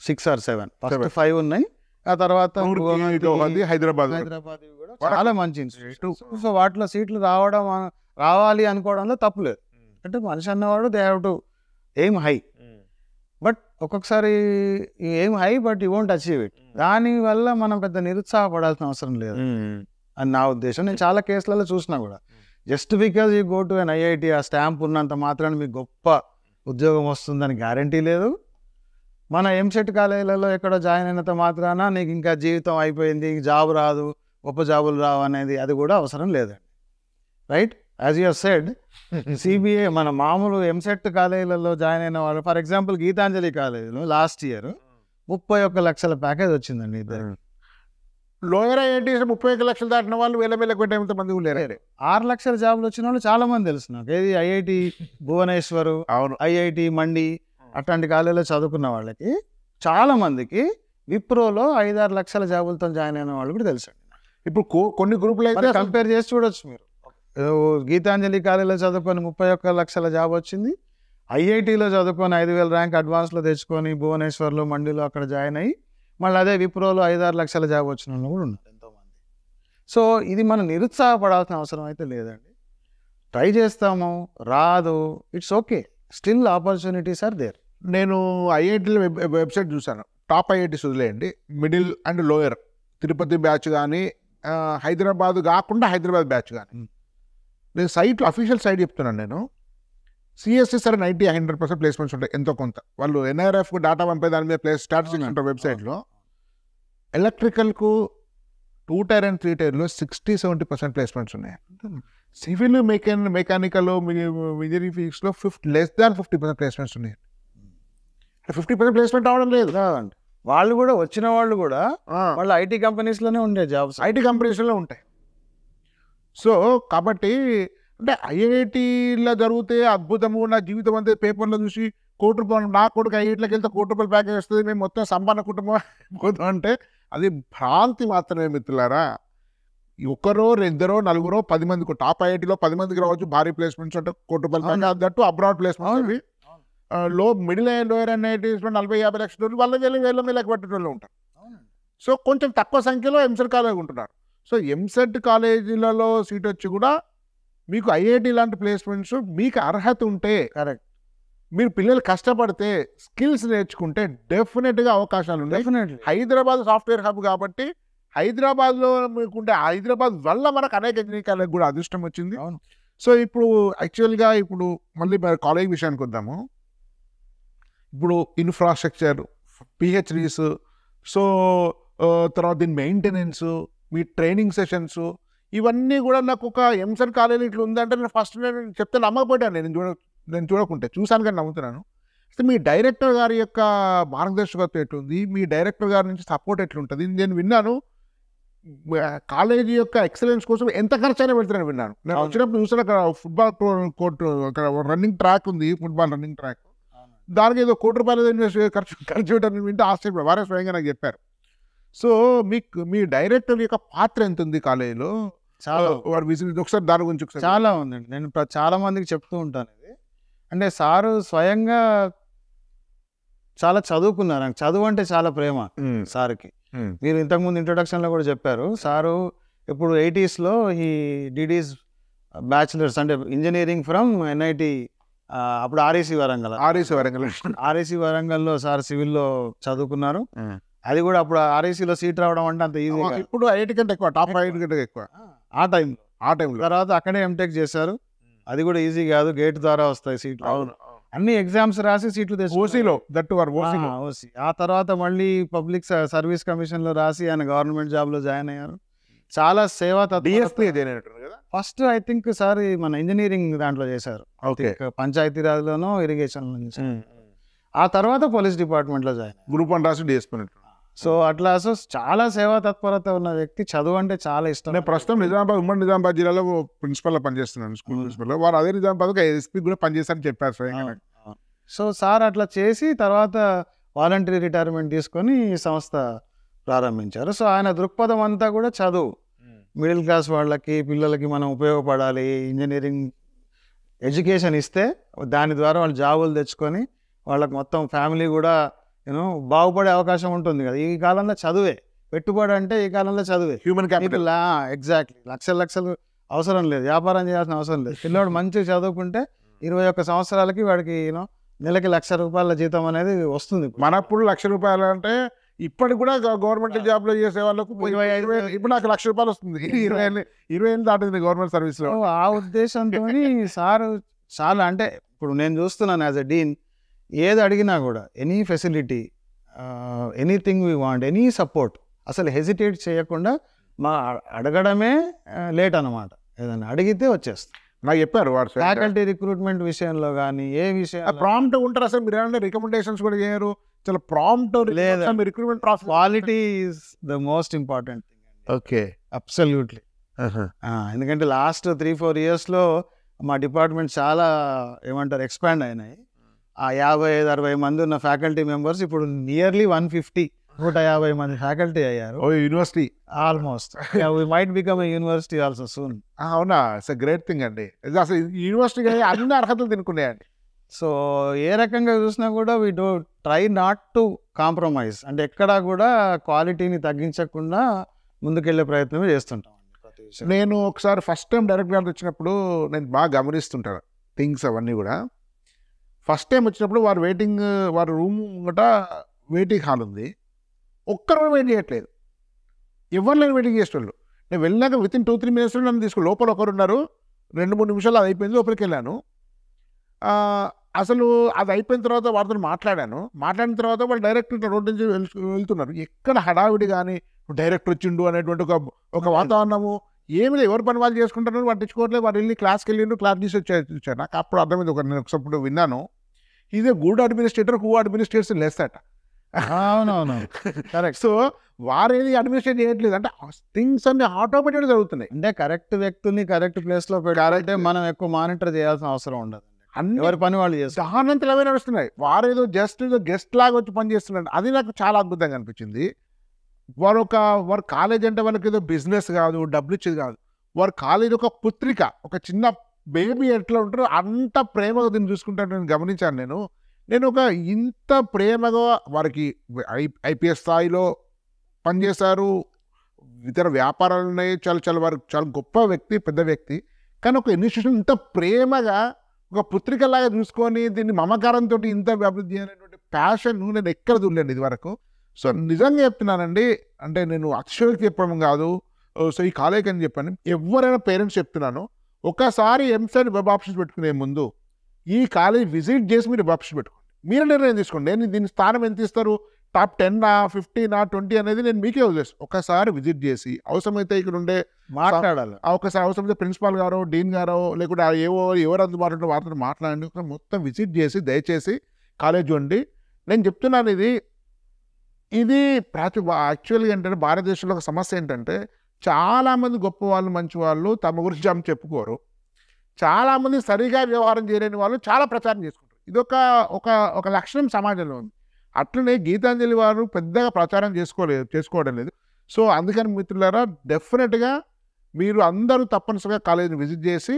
6 or 7, first 5 ఉన్నాయి, ఆ తర్వాత హైదరాబాద్ కూడా చాలా మంచి ఇన్స్టిట్యూట్. సో వాటిలో సీట్లు రావాలి అనుకోవడంలో తప్పులేదు. అంటే మనిషి అన్నవాడు they have to aim high, but ఒక్కొక్కసారి aim high but you won't achieve it. దానివల్ల మనం పెద్ద నిరుత్సాహపడాల్సిన అవసరం లేదు అని నా ఉద్దేశం. నేను చాలా కేసులలో చూసినా కూడా, just because you go to an IIT, ఆ స్టాంప్ ఉన్నంత మాత్రాన మీకు గొప్ప ఉద్యోగం వస్తుందని గ్యారంటీ లేదు. మన ఎంసెట్ కాలేజీలలో ఎక్కడో జాయిన్ అయినంత మాత్రాన నీకు ఇంకా జీవితం అయిపోయింది, జాబ్ రాదు, గొప్ప జాబులు రావు అనేది అది కూడా అవసరం లేదండి. Right? As you said, CBI మన మామూలు ఎంసెట్ కాలేజీలలో జాయిన్ అయిన వాళ్ళు, ఫర్ ఎగ్జాంపుల్ గీతాంజలి కాలేజీలో లాస్ట్ ఇయర్ 31 లక్షల ప్యాకేజ్ వచ్చిందండి ఇద్దరు. లోయర్ ఐఐటీస్ 31 లక్షలు దాటిన వాళ్ళు వేల కొట్టే మంది లేరు. 6 లక్షల జాబులు వచ్చిన వాళ్ళు చాలా మంది తెలుసు నాకు. ఏది ఐఐటి భువనేశ్వర్, ఐఐటి మండి అట్లాంటి కాలేజీలో చదువుకున్న వాళ్ళకి చాలా మందికి విప్రోలో 5-6 లక్షల జాబులతో జాయిన్ అయిన వాళ్ళు కూడా తెలుసు. ఇప్పుడు కొన్ని గ్రూపులు అయితే కంపేర్ చేసి చూడొచ్చు మీరు. గీతాంజలి కాలేజీలో చదువుకొని 31 లక్షల జాబ్ వచ్చింది, ఐఐటీలో చదువుకొని 5,000 ర్యాంక్ అడ్వాన్స్లో తెచ్చుకొని భువనేశ్వర్లో, మండిలో అక్కడ జాయిన్ అయ్యి మళ్ళీ అదే విప్రోలో 5-6 లక్షల జాబ్ వచ్చిన వాళ్ళు కూడా ఉన్నారు ఎంతోమంది. సో ఇది మనం నిరుత్సాహపడాల్సిన అవసరం అయితే లేదండి. ట్రై చేస్తాము, రాదు, it's okay, still opportunities are there. నేను ఐఐటీలో వెబ్సైట్ చూసాను, టాప్ ఐఐటీస్ వదిలేయండి, middle and lower, Tirupati batch కానీ, హైదరాబాద్ కాకుండా హైదరాబాద్ బ్యాచ్ కానీ, నేను సైట్లో అఫీషియల్ సైట్ చెప్తున్నాను. నేను సిఎస్సి సరే 90-100% ప్లేస్మెంట్స్ ఉంటాయి, ఎంతో కొంత. వాళ్ళు ఎన్ఆర్ఎఫ్ డేటా పంపే దాని మీద స్టాటిస్టిక్స్ ఉంటాయి వెబ్సైట్లో. ఎలక్ట్రికల్కు 2 టైర్ అండ్ 3 టైర్లో 60-70% ప్లేస్మెంట్స్ ఉన్నాయి. సివిల్, మెకానికల్, ఇంజనీరింగ్ ఫిజిక్స్లో less than 50% ప్లేస్మెంట్స్ ఉన్నాయి. 50% ప్లేస్మెంట్ అవడం లేదు కాదండి. వాళ్ళు కూడా వచ్చిన వాళ్ళు కూడా వాళ్ళు ఐటీ కంపెనీస్లోనే ఉండే జాబ్స్, ఐటీ కంపెనీస్లో ఉంటాయి. సో కాబట్టి అంటే ఐఐటీలో జరిగితే అద్భుతము, నా జీవితం అంతే పేపర్లో చూసి ₹1,00,00,000, నా కొడుకు ఐఐటీలోకి వెళ్తే ₹1,00,00,000 ప్యాకేజ్ వస్తుంది, మేము మొత్తం సంపన్న కుటుంబం పోతాం అంటే అది భ్రాంతి మాత్రమే మిత్రులారా. ఒకరో ఇద్దరో నలుగురో 10 మందికి టాప్ ఐఐటీలో 10 మందికి రావచ్చు, భారీ ప్లేస్మెంట్స్ అంటే ₹1,00,00,000 దట్టు అబ్రాడ్ ప్లేస్మెంట్స్ అవి. లో మిడిల్ అండ్ లోయర్ ఎన్ఐటీస్లో 40-50 లక్షల వాళ్ళ వేల లెక్క పెట్టేటోళ్ళు ఉంటారు. సో కొంచెం తక్కువ సంఖ్యలో ఎంసెట్ కాలేజ్ ఉంటున్నారు. సో ఎంసెట్ కాలేజీలలో సీట్ వచ్చి కూడా మీకు ఐఐటీ లాంటి ప్లేస్మెంట్స్ మీకు అర్హత ఉంటే, కరెక్ట్, మీరు పిల్లలు కష్టపడితే స్కిల్స్ నేర్చుకుంటే డెఫినెట్గా అవకాశాలు ఉన్నాయి. డెఫినెట్లీ. హైదరాబాద్ సాఫ్ట్వేర్ హబ్ కాబట్టి హైదరాబాద్లో మీకుంటే హైదరాబాద్ వల్ల మనకు అనేక ఇంజనీరింగ్ కాలేజ్ కూడా అదృష్టం వచ్చింది. అవును. సో ఇప్పుడు యాక్చువల్గా ఇప్పుడు మళ్ళీ కాలేజ్ విషయానికి వద్దాము. ఇప్పుడు ఇన్ఫ్రాస్ట్రక్చర్, పిహెచ్డీస్, సో తర్వాత దీని మెయింటెనెన్స్, మీ ట్రైనింగ్ సెషన్స్, ఇవన్నీ కూడా నాకు ఒక ఎంసెట్ కాలేజ్ ఇట్లా ఉందంటే నేను ఫస్ట్ నేను చెప్తే నమ్మకపోయాను. నేను చూడకుంటే చూశాను కానీ నమ్ముతున్నాను. సో మీ డైరెక్టర్ గారి యొక్క మార్గదర్శకత్వం ఎట్లుంది, మీ డైరెక్టర్ గారి నుంచి సపోర్ట్ ఎట్లుంటుంది? నేను విన్నాను కాలేజీ యొక్క ఎక్సలెన్స్ కోసం ఎంత ఖర్చు అయినా పెడతానని విన్నాను. నేను వచ్చినప్పుడు చూసాను అక్కడ ఫుట్బాల్ కోర్టు, అక్కడ రన్నింగ్ ట్రాక్ ఉంది, ఫుట్బాల్ రన్నింగ్ ట్రాక్, దానికి ఏదో ₹1,00,00,000 ఖర్చు పెట్టాలని వింటే ఆశ్చర్యపడి వారే స్వయంగా నాకు చెప్పారు. సో మీ డైరెక్టర్ యొక్క పాత్ర ఎంత ఉంది కాలేజీలో? చాలా వాడు విజిట్ ఒకసారి దాని గురించి ఒకసారి. చాలా ఉందండి. నేను చాలా మందికి చెప్తూ ఉంటాను ఇది. అంటే సారు స్వయంగా చాలా చదువుకున్నారు. నాకు చదువు అంటే చాలా ప్రేమ సార్కి. మీరు ఇంతకుముందు ఇంట్రొడక్షన్లో కూడా చెప్పారు, సారు ఇప్పుడు 80sలో ఈ డిడీస్ బ్యాచిలర్స్ అంటే ఇంజనీరింగ్ ఫ్రమ్ ఎన్ఐటి, అప్పుడు ఆర్ఈసి వరంగల్లో సార్ సివిల్లో చదువుకున్నారు. అది కూడా అప్పుడు ఆర్ఈసీలో సీట్ రావడం అంటే అంత ఈజీ. ఇప్పుడు ఐఐటి కంటే ఎక్కువ, టాప్ 5 కంటే ఎక్కువ ఆ టైంలో. తర్వాత అక్కడే ఎంటెక్ చేశారు. అది కూడా ఈజీ కాదు, గేట్ ద్వారా వస్తాయి సీట్లు. అవును, అన్ని ఎగ్జామ్స్ రాసి సీట్లు ఓసీలో దట్టు ఓసీ. ఆ తర్వాత మళ్ళీ పబ్లిక్ సర్వీస్ కమిషన్లో రాసి ఆయన గవర్నమెంట్ జాబ్లో జాయిన్ అయ్యారు. చాలా సేవా ఫస్ట్ ఐ థింక్ సార్ మన ఇంజనీరింగ్ దాంట్లో చేశారు, పంచాయతీరాజ్లోనో ఇరిగేషన్లో చేశారు. ఆ తర్వాత పోలీస్ డిపార్ట్మెంట్లో జాయిన్, గ్రూప్ 1 రాసి డిఎస్పీ. సో అట్లా సో చాలా సేవా తత్పరత ఉన్న వ్యక్తి, చదువు అంటే చాలా ఇష్టం. నేను ప్రస్తుతం ఉమ్మడి నిజామాబాద్ జిల్లాలో ప్రిన్సిపల్గా పనిచేస్తున్నాను, స్కూల్ ప్రిన్సిపల్. వారు అదే నిజామాబాద్ ఎస్పీ కూడా పనిచేస్తారని చెప్పారు స్వయంగా. సో సార్ అట్లా చేసి తర్వాత వాలంటరీ రిటైర్మెంట్ తీసుకొని ఈ సంస్థ ప్రారంభించారు. సో ఆయన దృక్పథం అంతా కూడా చదువు, మిడిల్ క్లాస్ వాళ్ళకి పిల్లలకి మనం ఉపయోగపడాలి, ఇంజనీరింగ్ ఎడ్యుకేషన్ ఇస్తే దాని ద్వారా వాళ్ళు జాబులు తెచ్చుకొని వాళ్ళకి మొత్తం ఫ్యామిలీ కూడా బాగుపడే అవకాశం ఉంటుంది కదా. ఈ కాలంలో చదువే పెట్టుబడి, అంటే ఈ కాలంలో చదువే హ్యూమన్ క్యాపిటల్. ఎగ్జాక్ట్లీ. లక్షలు అవసరం లేదు, వ్యాపారం చేయాల్సిన అవసరం లేదు. పిల్లవాడు మంచిగా చదువుకుంటే 21 సంవత్సరాలకి వాడికి నెలకి ₹1,00,000 జీతం అనేది వస్తుంది. మనప్పుడు ₹1,00,000 అంటే ఇప్పటికి కూడా గవర్నమెంట్ జాబ్లో చేసే వాళ్ళకు 25,000, ఇప్పుడు నాకు ₹1,00,000 వస్తుంది. 20 ఏళ్ళు దాటింది గవర్నమెంట్ సర్వీస్లో. ఆ ఉద్దేశంతో సార్ చాలా, అంటే ఇప్పుడు నేను చూస్తున్నాను యాజ్ ఎ డీన్, ఏది అడిగినా కూడా any facility, anything we want, any support, అసలు హెసిటేట్ చేయకుండా అడగడమే లేట్ అన్నమాట. ఏదైనా అడిగితే వచ్చేస్తుంది. నాకు చెప్పారు వాడు ఫ్యాకల్టీ రిక్రూట్మెంట్ విషయంలో కానీ ఏ విషయం ప్రాంప్ట్ ఉంటారు. అసలు మీరు ఏమంటే రికమెండేషన్స్ కూడా చేయరు, చాలా ప్రాంప్ట్ లేదా recruitment process. Quality is the most important thing. Okay, absolutely. ఎందుకంటే లాస్ట్ 3-4 yearsలో మా డిపార్ట్మెంట్ చాలా ఏమంటారు ఎక్స్పాండ్ అయినాయి. ఆ 55-60 మంది ఉన్న ఫ్యాకల్టీ మెంబర్స్ ఇప్పుడు నియర్లీ 150 మంది ఫ్యాకల్టీ అయ్యారు. University almost. We might become a university also soon. అవునా, ఇట్స్ ఎ గ్రేట్ థింగ్ అండి. అసలు యూనివర్సిటీకి అన్ని అర్హతలు తినుకున్నాయండి. సో ఏ రకంగా చూసినా కూడా we do try not to compromise, అంటే ఎక్కడా కూడా క్వాలిటీని తగ్గించకుండా ముందుకెళ్లే ప్రయత్నమే చేస్తుంటాం. నేను ఒకసారి ఫస్ట్ టైం డైరెక్ట్ గారు వచ్చినప్పుడు నేను బాగా గమనిస్తుంటాను థింగ్స్ అవన్నీ కూడా. ఫస్ట్ టైం వచ్చినప్పుడు వారి రూమ్ గట వెయిటింగ్ హాల్ ఉంది, ఒక్కరు వెయిట్ చేయట్లేదు, ఎవరు లేని వెయిటింగ్ చేసేవాళ్ళు. నేను వెళ్ళాక వితిన్ 2-3 minutes నన్ను తీసుకుని లోపల ఒకరు ఉన్నారు, 2-3 నిమిషాలు అది అయిపోయింది, లోపలికి వెళ్ళాను. అసలు అది అయిపోయిన తర్వాత వారితో మాట్లాడిన తర్వాత వాళ్ళు డైరెక్ట్ రోడ్ నుంచి వెళ్తున్నారు. ఎక్కడ హడావిడి కానీ డైరెక్టర్ వచ్చిండు అనేటువంటి ఒక వాతావరణము ఏమి లేదు. ఎవరు పని వాళ్ళు చేసుకుంటున్నారు, పట్టించుకోవట్లేదు. వారు వెళ్ళి క్లాస్కి వెళ్ళిండు, క్లాస్ తీసి వచ్చారు. నాకు అప్పుడు అర్థమైంది, నేను ఒకసారి విన్నాను, ఇదే గుడ్ అడ్మినిస్ట్రేటర్ హూ అడ్మినిస్ట్రేట్స్ లెస్ అట. అవునవును, కరెక్ట్. సో వారేది అడ్మినిస్ట్రేట్ చేయట్లేదు, అంటే థింగ్స్ అన్ని ఆటోమేటిక్ జరుగుతున్నాయి. అంటే కరెక్ట్ వ్యక్తుల్ని కరెక్ట్ ప్లేస్లో పెట్టాలంటే మనం ఎక్కువ మానిటర్ చేయాల్సిన అవసరం ఉండదు. ఎవరి పని వాళ్ళు చేస్తారు, దానంతలు అవే నడుస్తున్నాయి. వారేదో జస్ట్ గెస్ట్ లాగా వచ్చి పని చేస్తున్నారు. అది నాకు చాలా అద్భుతంగా అనిపించింది. వారు కాలేజ్ అంటే వాళ్ళకి ఏదో బిజినెస్ కాదు, డబ్బులు ఇచ్చేది కాదు. వారు కాలేజ్ ఒక పుత్రిక, ఒక చిన్న బేబీ ఎట్లా ఉంటారో అంత ప్రేమగా దీన్ని చూసుకుంటాను నేను గమనించాను. నేను ఒక ఇంత ప్రేమగా వారికి ఐపీఎస్ స్థాయిలో పనిచేశారు, ఇతర వ్యాపారాలు ఉన్నాయి, చాలా వారు చాలా గొప్ప వ్యక్తి, పెద్ద వ్యక్తి. కానీ ఒక ఇన్స్టిట్యూషన్ ఇంత ప్రేమగా ఒక పుత్రికలాగా చూసుకొని దీన్ని మమకారంతో ఇంత అభివృద్ధి చేయాలనేటువంటి ప్యాషన్ నేను ఎక్కడ చూడలేను ఇది వరకు. సో నిజంగా చెప్తున్నానండి, అంటే నేను అక్షరాలకి చెప్పడం కాదు. సో ఈ కాలేజ్ అని చెప్పాను, ఎవరైనా పేరెంట్స్ చెప్తున్నాను, ఒకసారి ఎంసెట్ వెబ్ ఆప్షన్స్ పెట్టుకునే ముందు ఈ కాలేజ్ విజిట్ చేసి మీరు వెబ్ ఆప్షన్స్ పెట్టుకోండి. మీరు నిర్ణయం తీసుకోండి. నేను దీని స్థానం ఎంత ఇస్తారు, టాప్ 10, 15, 20 అనేది నేను మీకే వదిలేస్తాను. ఒకసారి విజిట్ చేసి అవసరమైతే ఇక్కడ ఉండే మాట్లాడాలి. ఒకసారి అవసరమైతే ప్రిన్సిపాల్ గారో, డీన్ గారో, లేకుంటే ఎవరు అందుబాటులో వారితో మాట్లాడండి. ఒకసారి మొత్తం విజిట్ చేసి దయచేసి కాలేజ్ ఉండి. నేను చెప్తున్నాను ఇది యాక్చువల్గా ఏంటంటే భారతదేశంలో ఒక సమస్య ఏంటంటే చాలామంది గొప్ప వాళ్ళు, మంచి వాళ్ళు తమ గురించి చెప్పుకోరు. చాలామంది సరిగా వ్యవహారం చేయలేని వాళ్ళు చాలా ప్రచారం చేసుకుంటారు. ఇది ఒక లక్షణం సమాజంలో ఉంది. అట్లనే గీతాంజలి వారు పెద్దగా ప్రచారం చేసుకోవడం లేదు. సో అందుకని మిత్రులారా, డెఫినెట్గా మీరు అందరూ తప్పనిసరిగా కాలేజీని విజిట్ చేసి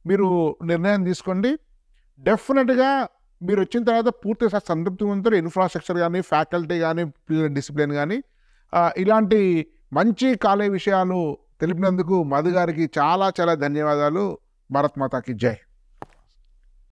మీరు నిర్ణయం తీసుకోండి. డెఫినెట్గా మీరు వచ్చిన తర్వాత పూర్తిగా సంతృప్తి ఉంటారు. ఇన్ఫ్రాస్ట్రక్చర్ కానీ, ఫ్యాకల్టీ కానీ, పిల్లల డిసిప్లిన్ కానీ, ఇలాంటి మంచి కాలేజ్ విషయాలు తెలిపినందుకు మధు గారికి చాలా ధన్యవాదాలు. భారత్ మాతాకి జై.